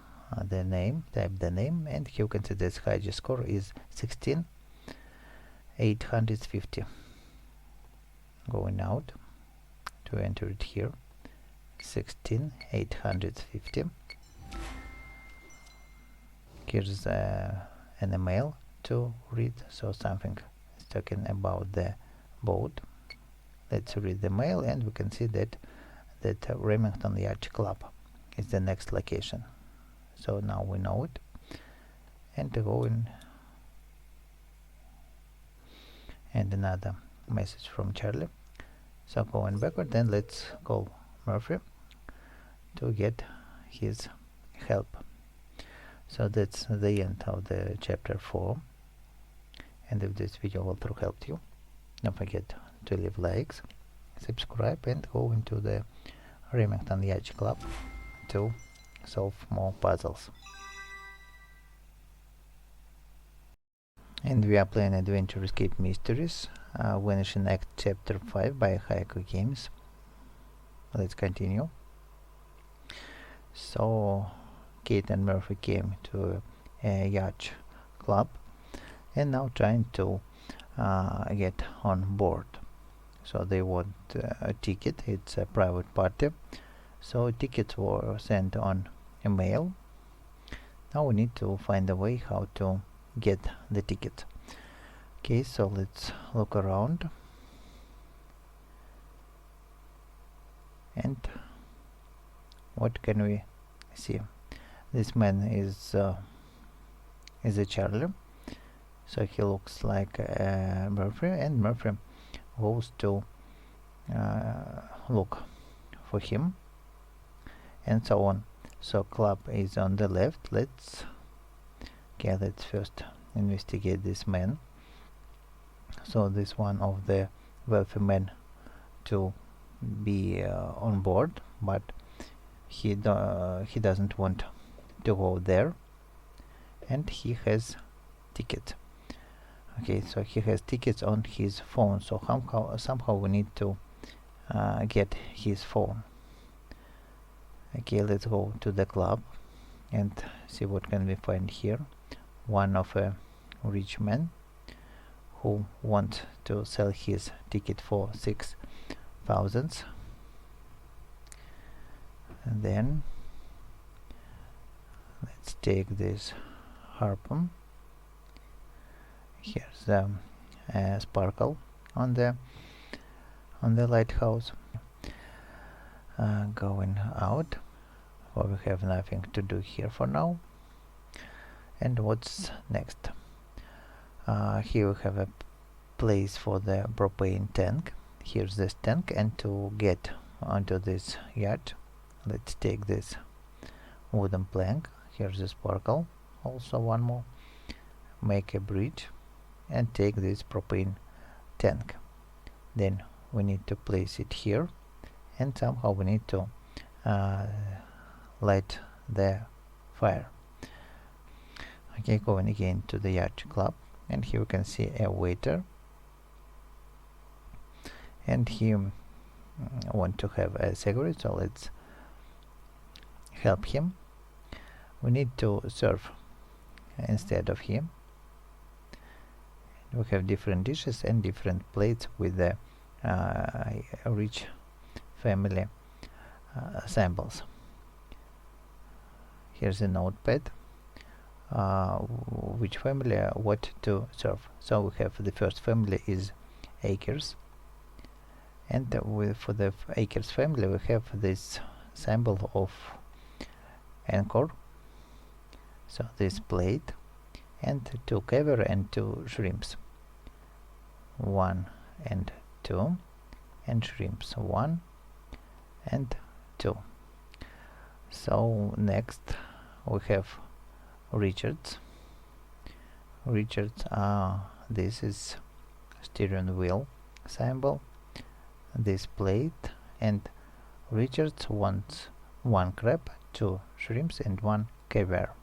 the name, type the name, and here you can see this highest score is 16,850. Going out to enter it here, 16,850. Here's an email to read, so something is talking about the boat. Let's read the mail, and we can see that Remington Yacht Club is the next location. So now we know it, and to go in. And another message from Charlie. So going backward, then let's call Murphy to get his help. So that's the end of the chapter 4. And if this video walkthrough helped you, don't forget to leave likes, subscribe, and go into the Remington Yacht Club to solve more puzzles. And we are playing Adventure Escape Mysteries, Vanishing Act Chapter 5 by HaikuGames. Let's continue. So Kate and Murphy came to a yacht club and now trying to get on board. So they want a ticket. It's a private party, so tickets were sent on a mail. Now we need to find a way how to get the ticket. Okay, so let's look around, and what can we see? This man is a Charlie, so he looks like Murphy, and Murphy goes to look for him, and so on. So club is on the left. Let's first investigate this man. So this one of the wealthy men to be on board, but he doesn't want to go there, and he has ticket. Okay, so he has tickets on his phone, so somehow we need to get his phone. Okay, let's go to the club and see what can we find here. One of a rich man who wants to sell his ticket for thousands. And then let's take this harpoon. Here's the sparkle on the lighthouse. Going out. Well, we have nothing to do here for now. And what's next? Here we have a place for the propane tank. Here's this tank, and to get onto this yacht, let's take this wooden plank. Here's the sparkle, also one more. Make a bridge and take this propane tank. Then we need to place it here, and somehow we need to light the fire. Okay, going again to the yacht club, and here we can see a waiter, and he want to have a cigarette, so let's help him. We need to serve instead of him. We have different dishes and different plates with the rich family symbols. Here's a notepad, which family what to serve. So we have the first family is acres, and for the acres family we have this symbol of anchor, so this plate, and 2 caviar and 2 shrimps, 1 and 2, and shrimps 1 and 2. So next we have Richards. This is steering wheel symbol, this plate, and Richards wants 1 crab, 2 shrimps, and 1 caviar.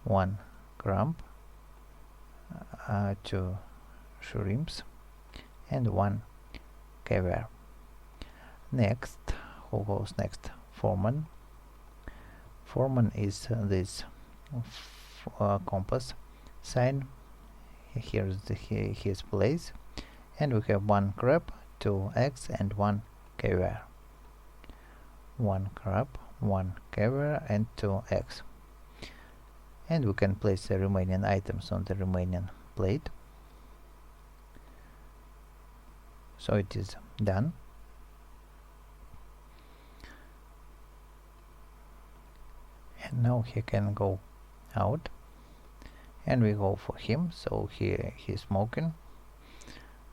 1 crab, 2 shrimps, and 1 caviar. Next, who goes next? Foreman. Foreman is this compass sign. Here's his place, and we have 1 crab, 2 eggs, and 1 caviar. 1 crab, 1 caviar, and 2 eggs. And we can place the remaining items on the remaining plate. So it is done. And now he can go out, and we go for him. So he's smoking.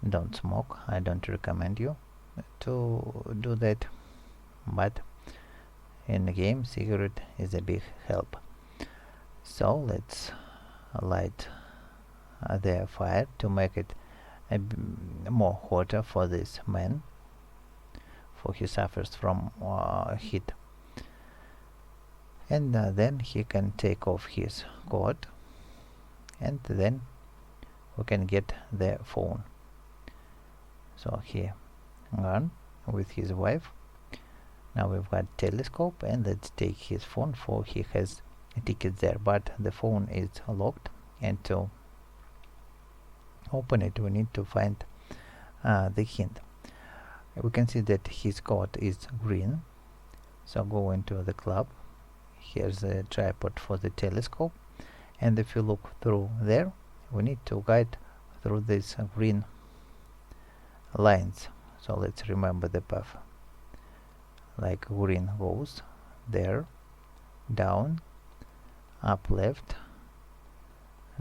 Don't smoke. I don't recommend you to do that, but in the game cigarette is a big help. So let's light the fire to make it more hotter for this man, for he suffers from heat. And then he can take off his coat, and then we can get the phone. So he gone with his wife. Now we've got telescope, and let's take his phone, for he has a ticket there, but the phone is locked, and to open it we need to find the hint. We can see that his coat is green, so go into the club. Here's a tripod for the telescope, and if you look through there, we need to guide through these green lines. So let's remember the path. Like green goes there, down, up left,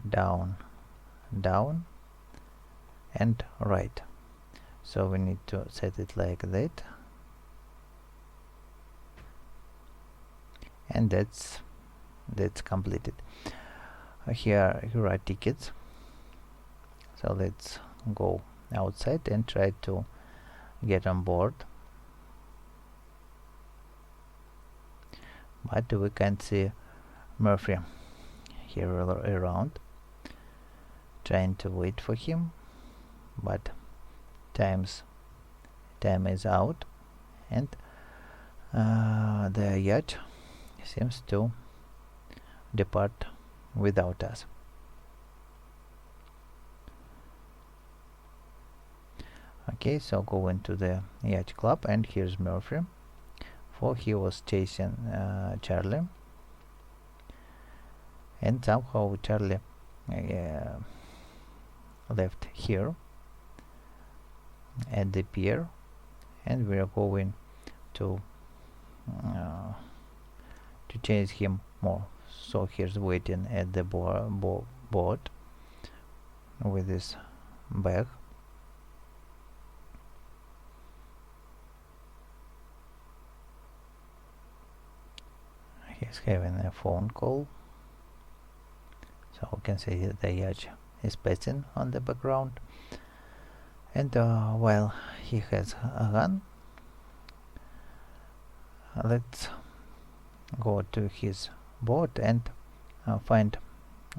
down, down, and right. So we need to set it like that, and that's completed. Here are tickets. So let's go outside and try to get on board, but we can't see Murphy here around. Trying to wait for him, but time is out, and the yacht seems to depart without us. Okay, so go into the yacht club, and here's Murphy, for he was chasing Charlie, and somehow Charlie left here at the pier, and we are going to chase him more. So here's waiting at the boat with this bag. He's having a phone call, so we can see the yacht is passing on the background, and while he has a gun, let's go to his boat and find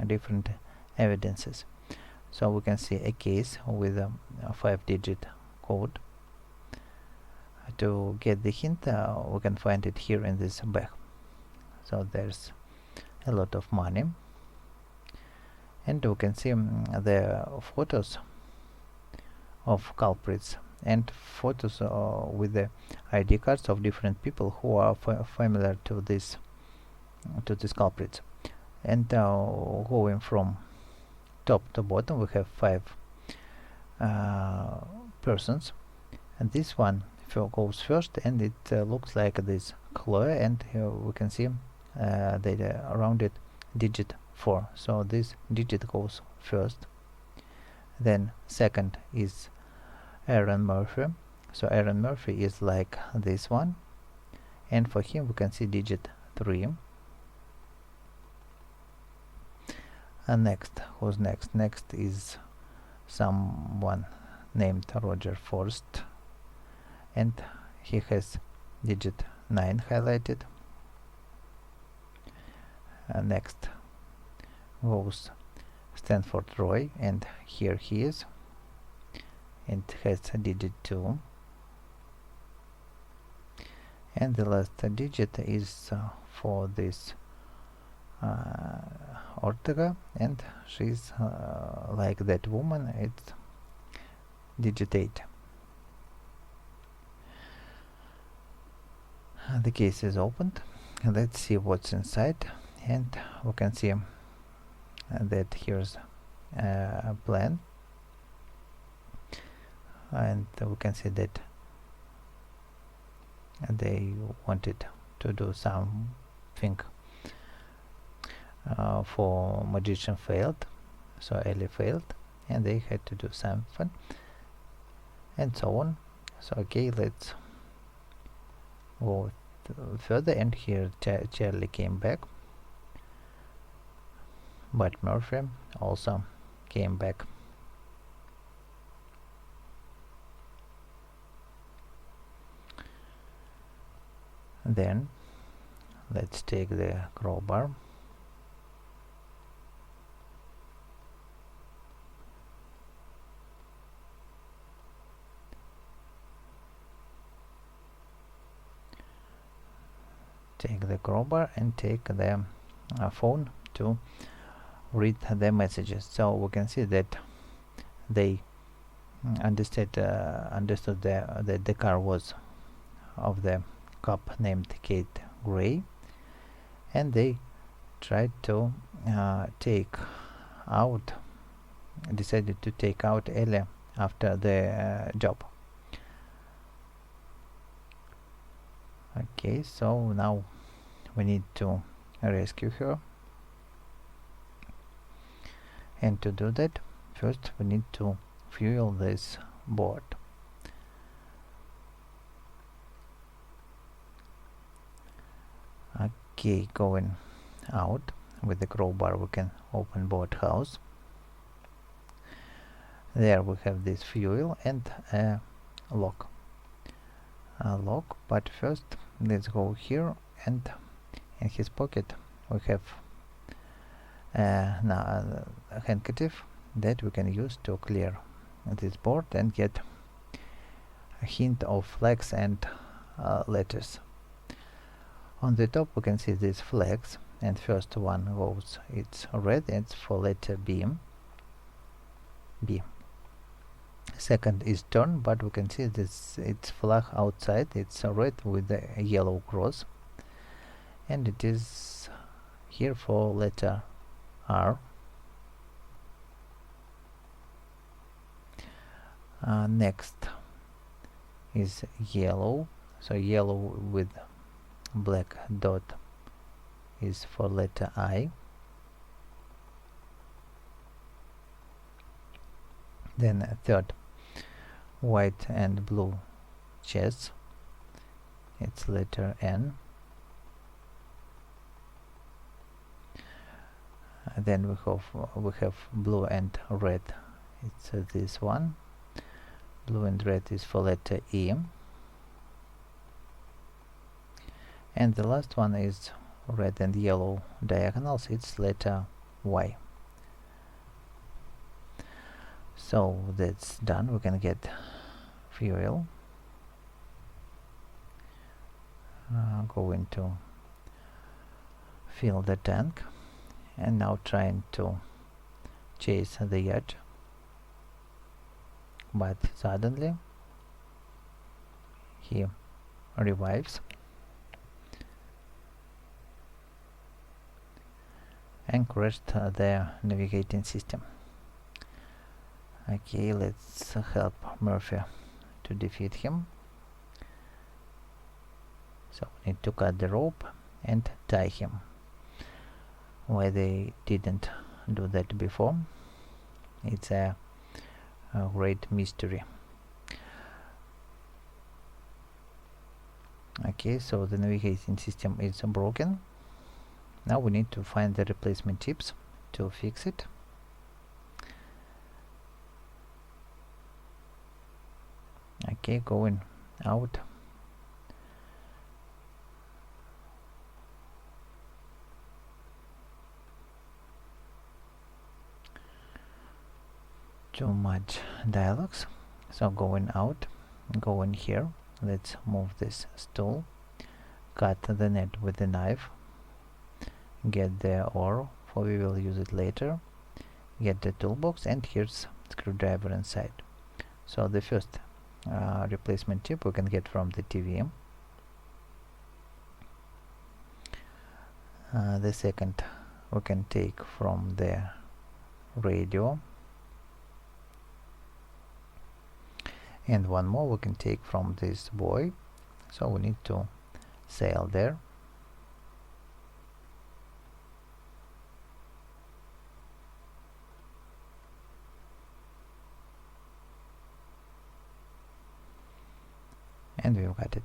different evidences. So we can see a case with a 5-digit code. To get the hint, we can find it here in this bag. So there's a lot of money, and we can see the photos of culprits and photos with the ID cards of different people who are familiar to this culprits. And going from top to bottom, we have 5 persons, and this one goes first, and it looks like this Chloe, and we can see the rounded digit 4, so this digit goes first. Then second is Aaron Murphy, so Aaron Murphy is like this one, and for him we can see digit 3. And next, who's next? Next is someone named Roger Forst, and he has digit 9 highlighted. Next goes Stanford Roy, and here he is, and has a digit 2. And the last digit is for this Ortega, and she's like that woman, it's digit 8. The case is opened. Let's see what's inside, and we can see that here's a plan, and we can see that they wanted to do something for magician failed, so Ellie failed, and they had to do something, and so on. So okay, let's go further, and here Charlie came back, but Murphy also came back. Then let's take the crowbar, and take the phone to read the messages. So we can see that they understood that the car was of the cop named Kate Gray, and they tried to decided to take out Ellie after the job. Okay, so now we need to rescue her, and to do that, first we need to fuel this boat. Okay, going out with the crowbar, we can open boathouse. There we have this fuel and a lock. But first let's go here, and in his pocket we have now a handkerchief that we can use to clear this board and get a hint of flags and letters. On the top we can see these flags, and first one goes, it's red, it's for letter B. Second is turn, but we can see this it's flag outside, it's red with a yellow cross, and it is here for letter R. Next is yellow, so yellow with black dot is for letter I. Then third, white and blue chess, it's letter N. Then we have blue and red, it's this one. Blue and red is for letter E. And the last one is red and yellow diagonals, it's letter Y. So that's done. We can get fuel. Going to fill the tank, and now trying to chase the yacht, but suddenly he revives and crashed the navigating system. Okay, let's help Murphy to defeat him. So we need to cut the rope and tie him. Why they didn't do that before, it's a great mystery. Okay, so the navigating system is broken. Now we need to find the replacement chips to fix it. Okay, going out. Too much dialogues, so going out, going here. Let's move this stool, cut the net with the knife, get the ore, for we will use it later, get the toolbox, and here's screwdriver inside. So the first replacement chip we can get from the TV. The second we can take from the radio, and one more we can take from this buoy. So we need to sail there. And we've got it.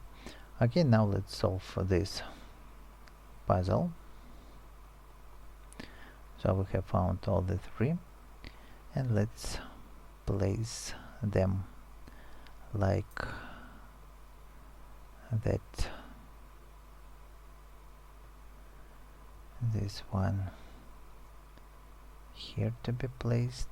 Okay, now let's solve this puzzle. So we have found all the three, and let's place them like that. This one here to be placed.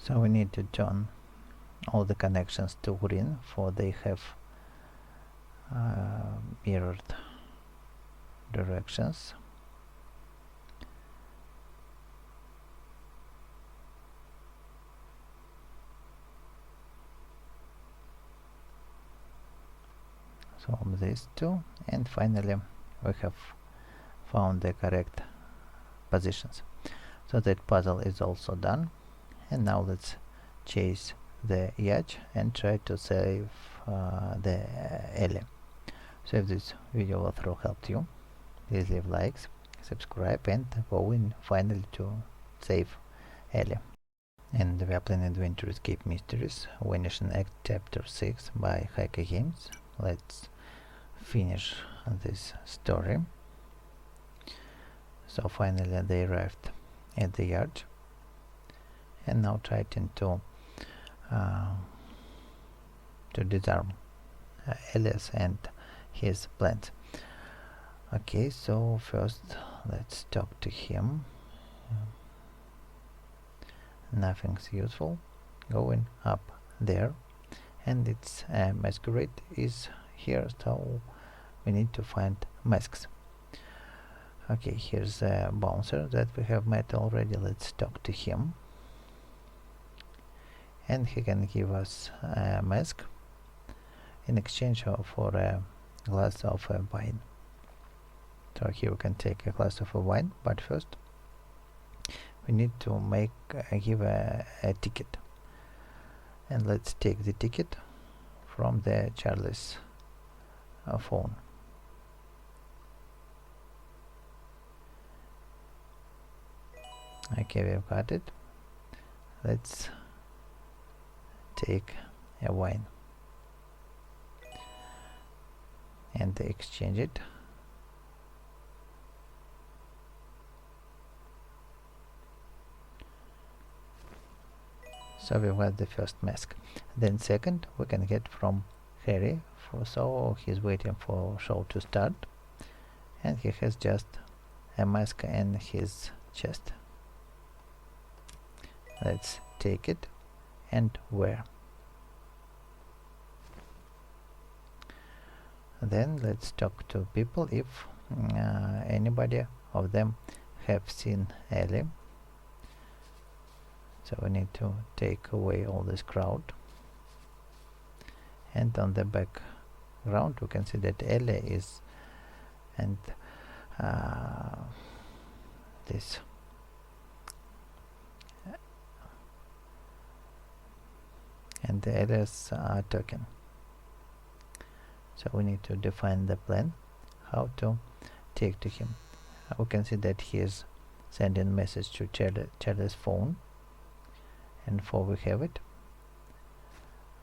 So we need to turn all the connections to green, for they have mirrored directions. So these two, and finally we have found the correct positions. So that puzzle is also done. And now let's chase the yacht and try to save the Ellie. So if this video walkthrough helped you, please leave likes, subscribe, and go in finally to save Ellie. And we are playing Adventure Escape Mysteries, Vanishing Act Chapter 6 by HaikuGames. Let's finish this story. So finally they arrived at the yard, and now trying to to disarm Elias and his plans. Okay, so first let's talk to him. Nothing's useful. Going up there, and its masquerade is here, so we need to find masks. Okay, here's a bouncer that we have met already. Let's talk to him, and he can give us a mask in exchange for a glass of wine. So here we can take a glass of wine, but first we need to give a ticket, and let's take the ticket from the Charlie's phone. Okay, we've got it. Let's take a wine and exchange it. So we've got the first mask. Then second we can get from Harry, so he's waiting for show to start, and he has just a mask in his chest. Let's take it and wear. Then let's talk to people if anybody of them have seen Ellie. So we need to take away all this crowd, and on the background we can see that Ellie is, and this and the Elias are talking. So we need to define the plan how to take to him. We can see that he is sending message to Charlie's phone, and for we have it,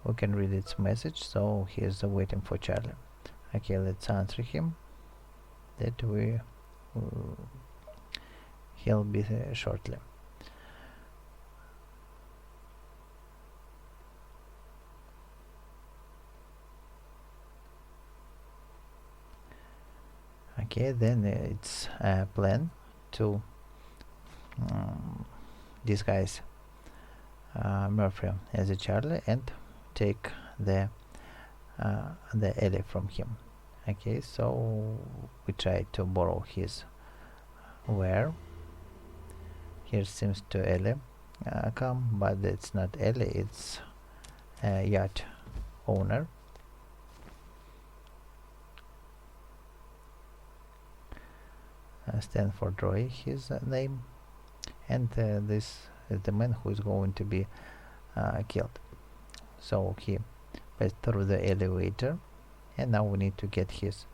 we can read its message, so he is waiting for Charlie. Okay, let's answer him that he'll be shortly. Okay, then it's a plan to disguise Murphy as a Charlie and take the Ellie from him. Okay, so we try to borrow his wear. Here seems to Ellie come, but it's not Ellie, it's a yacht owner. Stanford Roy, his name, and this is the man who is going to be killed. So he passed through the elevator, and now we need to get his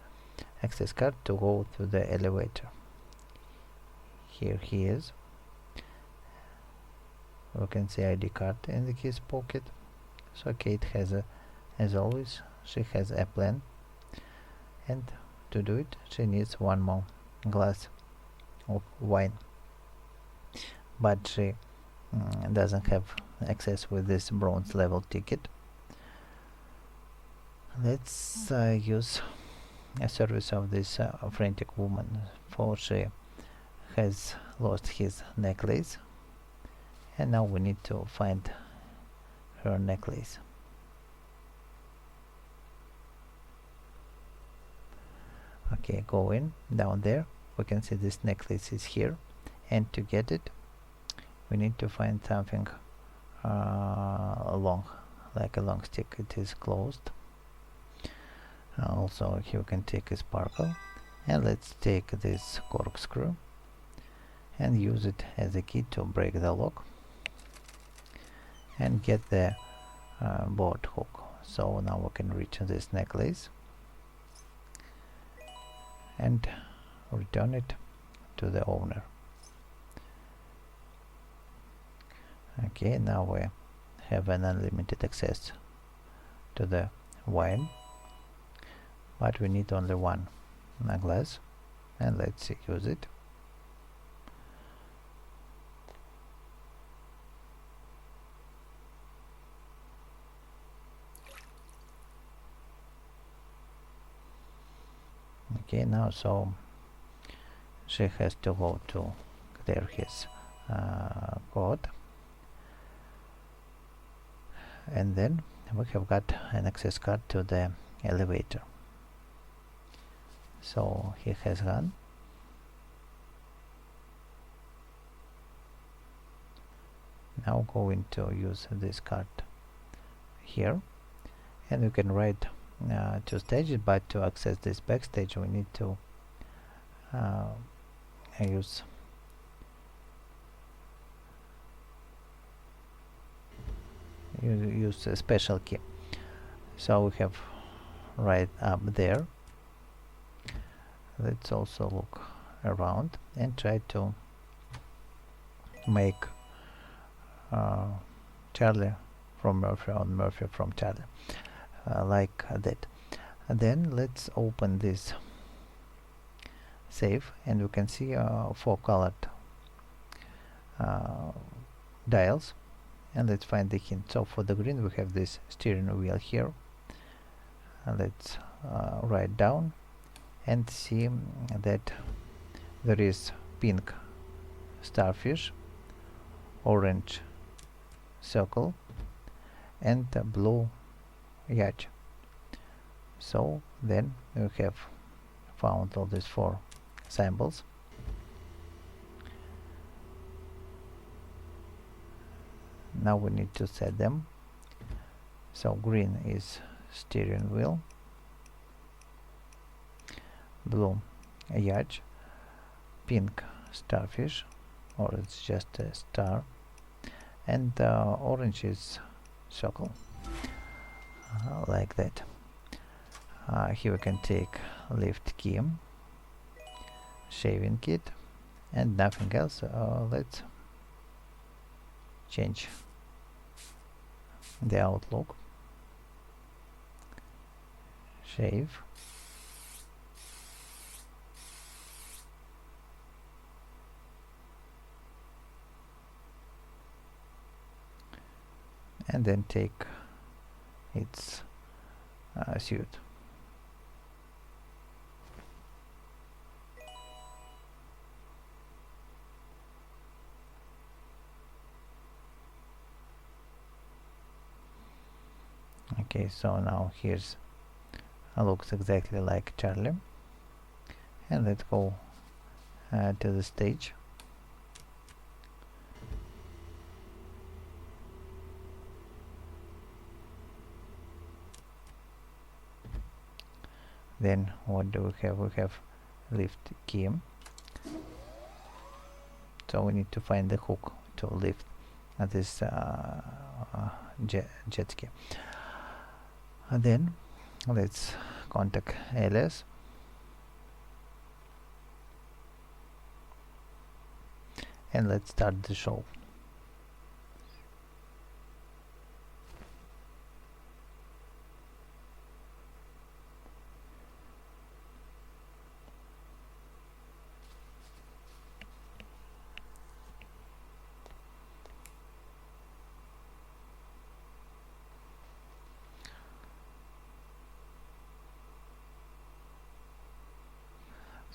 access card to go to the elevator. Here he is. We can see ID card in his pocket. So Kate has as always, she has a plan, and to do it she needs one more glass of wine, but she doesn't have access with this bronze level ticket. Let's use a service of this frantic woman, for she has lost his necklace, and now we need to find her necklace. Okay, going down there, we can see this necklace is here, and to get it we need to find something long, like a long stick. It is closed. Also here we can take a sparkle, and let's take this corkscrew and use it as a key to break the lock and get the boat hook. So now we can reach this necklace and return it to the owner. Okay, now we have an unlimited access to the wine, but we need only one glass, and let's use it. Okay, now so she has to go to clear his code, and then we have got an access card to the elevator. So he has gone. Now going to use this card here, and we can write 2 stages, but to access this backstage we need to use a special key. So we have right up there. Let's also look around and try to make Charlie from Murphy on Murphy from Charlie, like that. And then let's open this safe, and you can see 4 colored dials, and let's find the hint. So for the green we have this steering wheel here, and let's write down and see that there is pink starfish, orange circle, and blue yacht. So then we have found all these 4 symbols. Now we need to set them. So green is steering wheel, blue yacht, pink starfish, or it's just a star, and orange is circle, like that. Here we can take lift key, shaving kit, and nothing else. Let's change the outlook, shave, and then take its suit. Okay, so now here's looks exactly like Charlie, and let's go to the stage. Then what do we have? We have lift key, so we need to find the hook to lift this jet ski. And then let's contact alias, and let's start the show.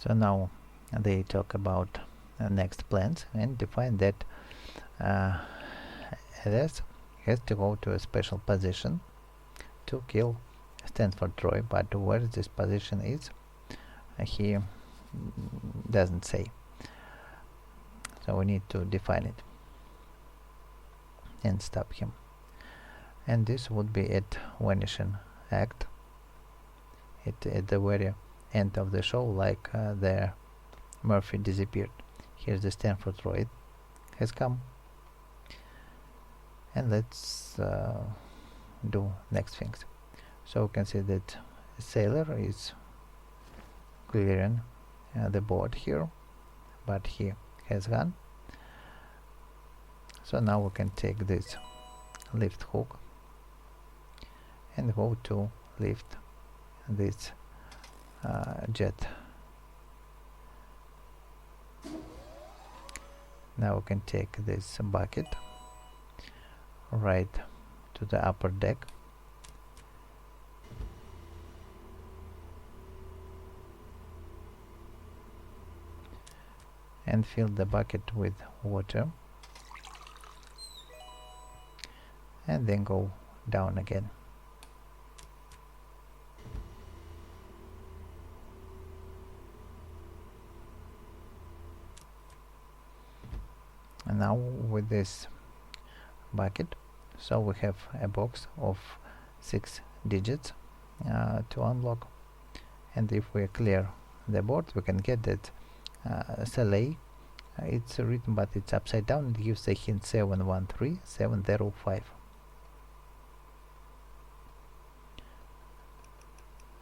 So now they talk about next plans and define that alias has to go to a special position to kill Stanford Troy, but where this position is he doesn't say, so we need to define it and stop him. And this would be at Vanishing act, at the very end of the show, like the Murphy disappeared. Here's the Stanford Troy has come, and let's do next things. So we can see that sailor is clearing the board here, but he has gone. So now we can take this lift hook and go to lift this jet. Now we can take this bucket right to the upper deck, and fill the bucket with water, and then go down again. And now with this bucket, so we have a box of 6 digits to unlock, and if we clear the board we can get that Saleh. It's written but it's upside down. It gives a hint 713705.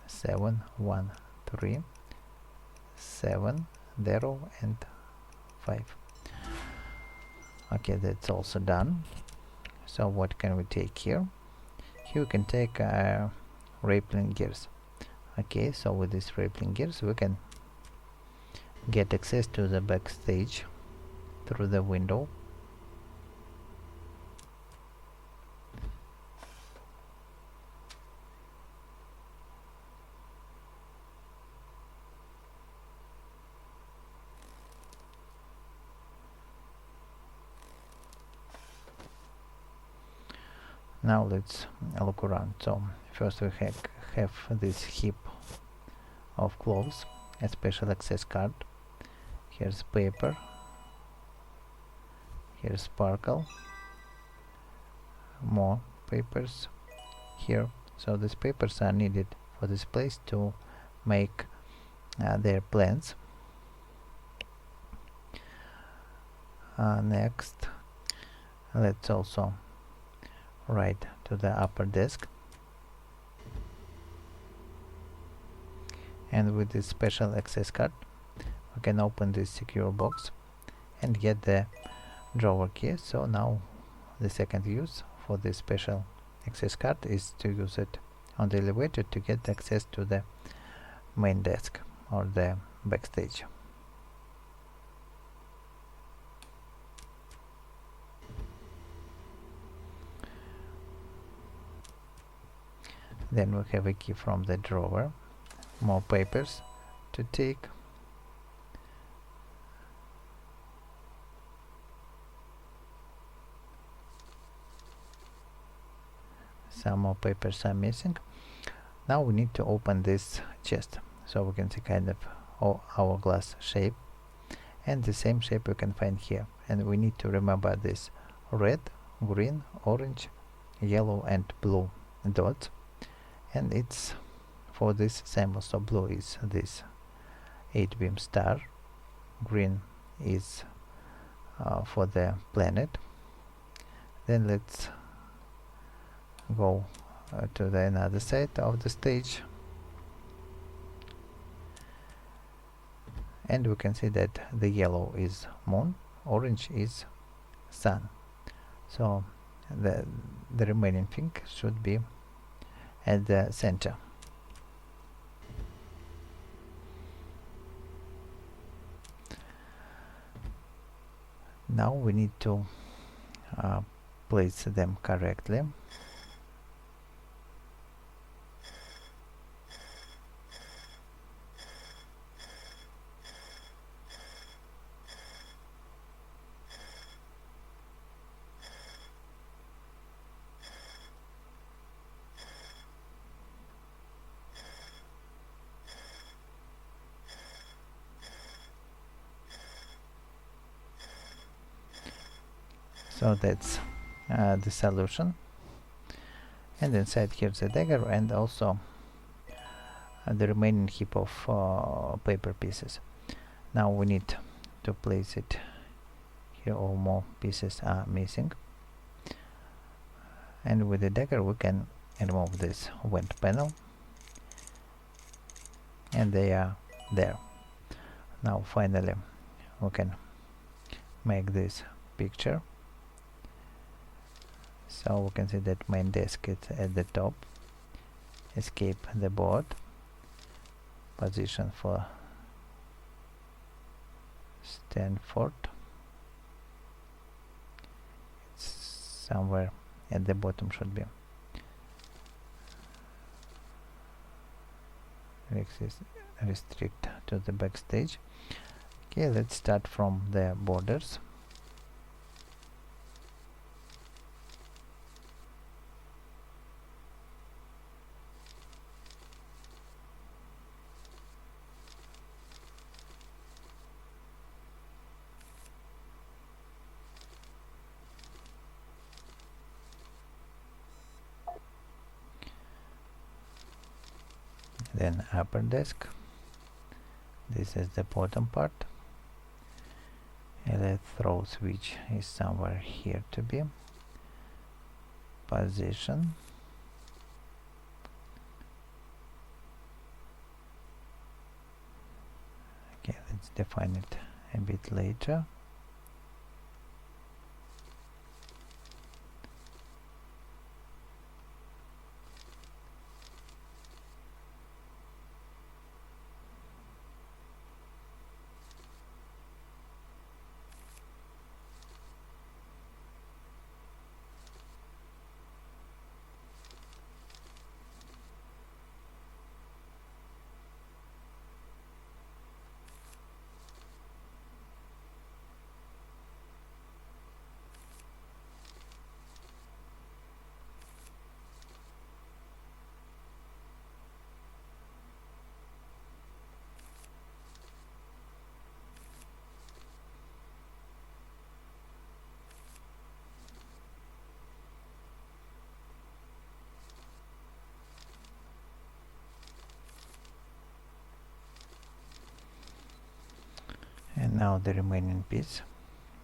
713 7 0 and 5. Okay, that's also done. So what can we take here? Here we can take rappelling gears. Okay, so with these rappelling gears we can get access to the backstage through the window. Now let's look around. So first we have this heap of clothes, a special access card. Here's paper, here's sparkle, more papers here. So these papers are needed for this place to make their plans. Next, let's also write to the upper desk, and with this special access card we can open this secure box and get the drawer key. So now the second use for this special access card is to use it on the elevator to get access to the main desk or the backstage. Then we have a key from the drawer, more papers to take, some more papers are missing. Now we need to open this chest, so we can see kind of hourglass shape, and the same shape we can find here, and we need to remember this red, green, orange, yellow and blue dots, and it's for this symbol. So blue is this 8-beam star, green is for the planet. Then let's go to the another side of the stage, and we can see that the yellow is moon, orange is sun. So the remaining thing should be at the center. Now we need to place them correctly. So that's the solution, and inside here's a dagger and also the remaining heap of paper pieces. Now we need to place it here. All more pieces are missing, and with the dagger we can remove this vent panel, and they are there. Now finally we can make this picture. So we can see that main desk is at the top. Escape the board. Position for Stanford. It's somewhere at the bottom should be. Restrict to the backstage. Okay, let's start from the borders. Then upper desk. This is the bottom part. The throw switch is somewhere here to be. Position. Okay, let's define it a bit later. And now the remaining piece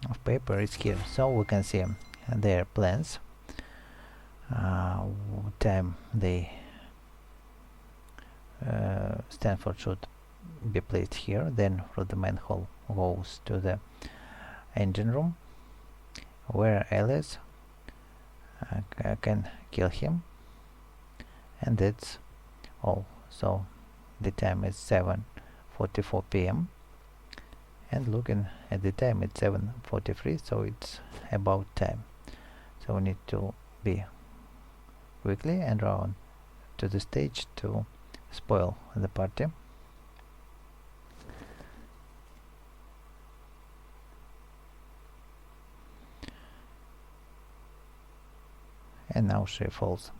of paper is here, so we can see their plans, time they Stanford should be placed here. Then from the manhole goes to the engine room, where Alice can kill him, and that's all. So the time is 7:44 p.m. and looking at the time it's 7:43, so it's about time. So we need to be quickly and run to the stage to spoil the party. And now she falls.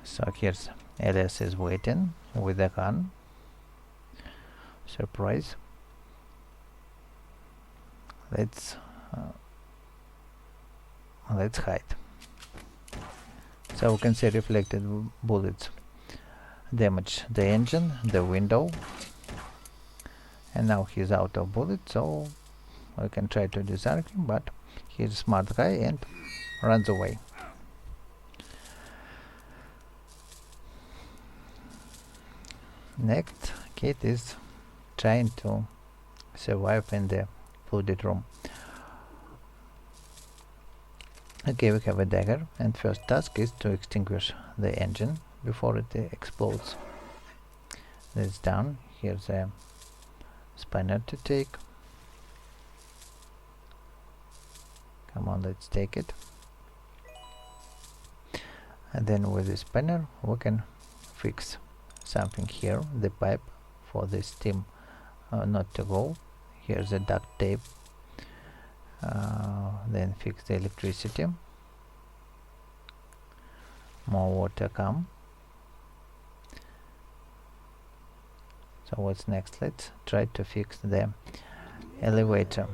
So here's Alice is waiting with a gun. Surprise. Let's hide. So we can see reflected bullets damage the engine, the window, and now he's out of bullets, so we can try to disarm him, but he's a smart guy and runs away. Next, Kate is trying to survive in the flooded room. Okay, we have a dagger, and first task is to extinguish the engine before it explodes. That's done. Here's a spanner to take. Come on, let's take it. And then with the spanner we can fix something here, the pipe for the steam not to go. Here's the duct tape. Then fix the electricity. More water come. So what's next? Let's try to fix the elevator.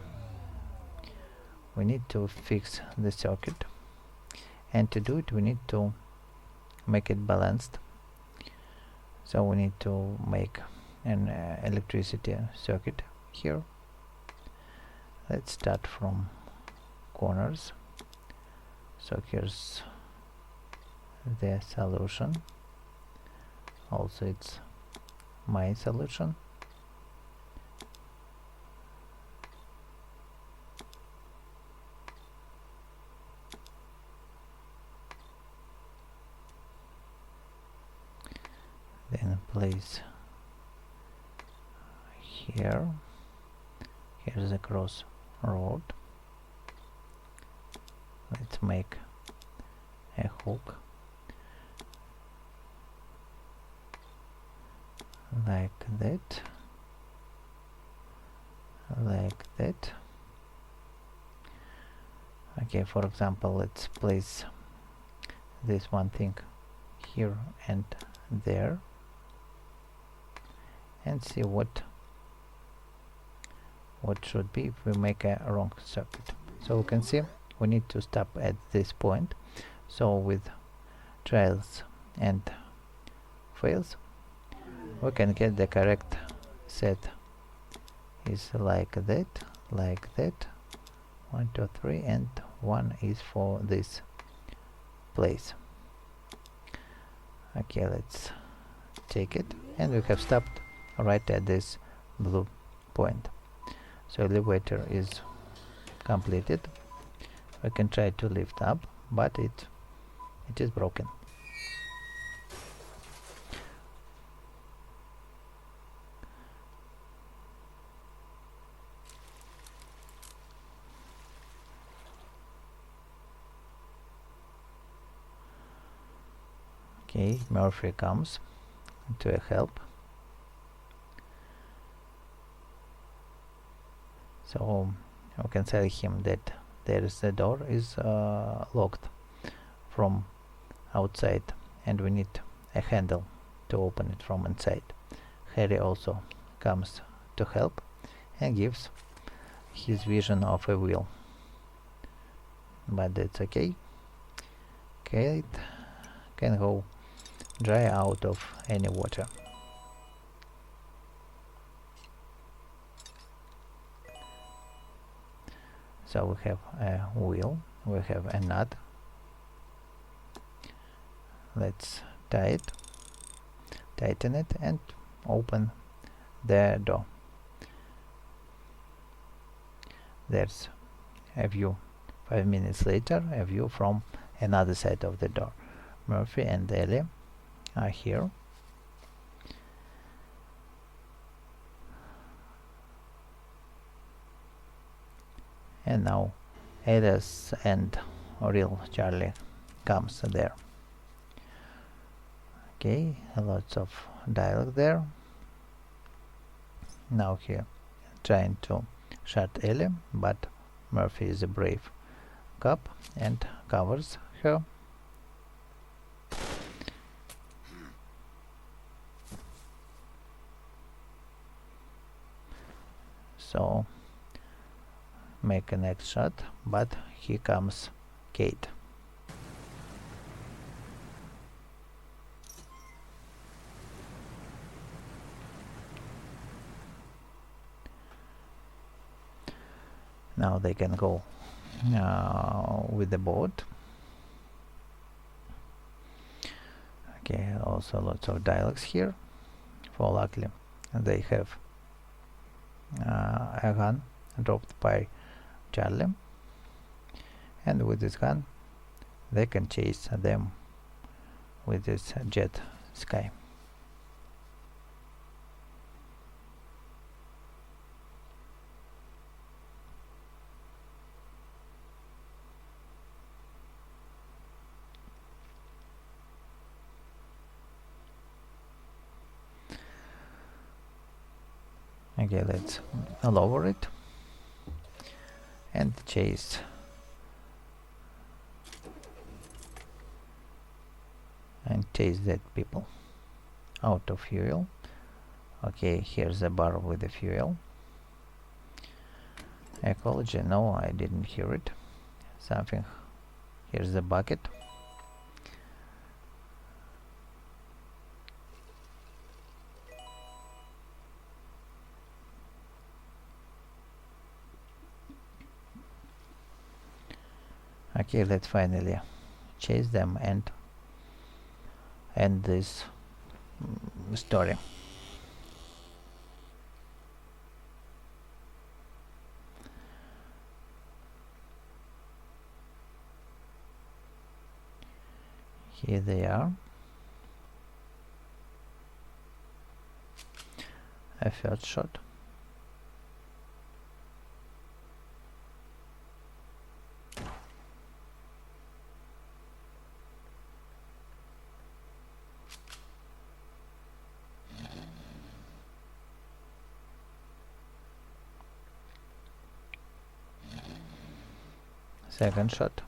We need to fix the circuit, and to do it we need to make it balanced. So we need to make an electricity circuit here. Let's start from corners. So here's the solution. Also it's my solution. Then place here. Here's a cross road. Let's make a hook like that, like that. Okay, for example, let's place this one thing here and there and see what should be if we make a wrong circuit. So we can see we need to stop at this point. So with trials and fails we can get the correct set is like that, like that. 1 2 3 and 1 is for this place. Okay, let's take it, and we have stopped right at this blue point. So elevator is completed. We can try to lift up, but it is broken. Okay, Murphy comes to help. So we can tell him that the door is locked from outside and we need a handle to open it from inside. Harry also comes to help and gives his vision of a wheel, but that's okay. Kate can go dry out of any water. So we have a wheel, we have a nut. Let's tighten it and open the door. There's a view 5 minutes later, a view from another side of the door. Murphy and Ellie are here. And now Alice and real Charlie comes there. Okay, lots of dialogue there. Now here trying to shut Ellie, but Murphy is a brave cop and covers her. So make a next shot, but here comes Kate. Now they can go with the boat. Okay, also lots of dialogues here. For luckily they have a gun dropped by Charlie, and with this gun they can chase them with this jet ski. Okay, let's lower it and chase that people out of fuel. Okay, here's a bar with the fuel. Ecology, no, I didn't hear it. Something, here's the bucket. Okay, let's finally chase them and end this story. Here they are. A first shot. Second shot.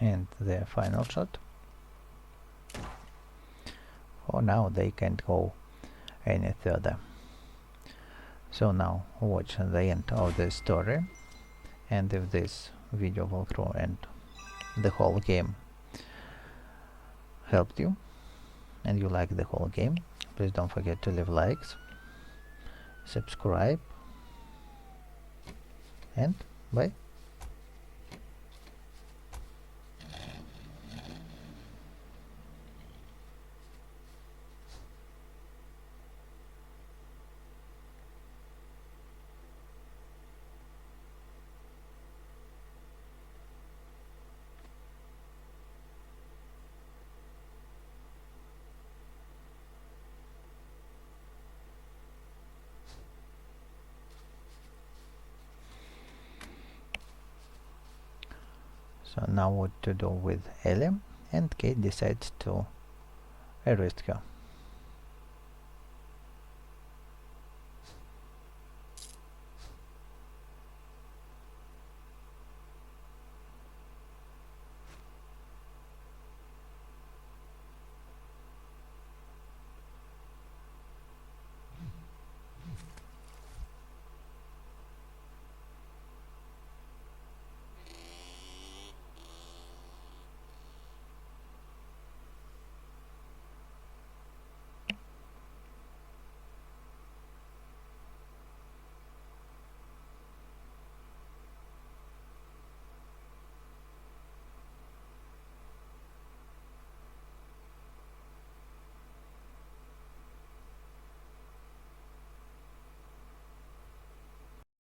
And the final shot. For now they can't go any further. So now watch the end of the story, and if this video walkthrough and the whole game helped you and you like the whole game, please don't forget to leave likes, subscribe, and bye. So now what to do with Ellie, and Kate decides to arrest her.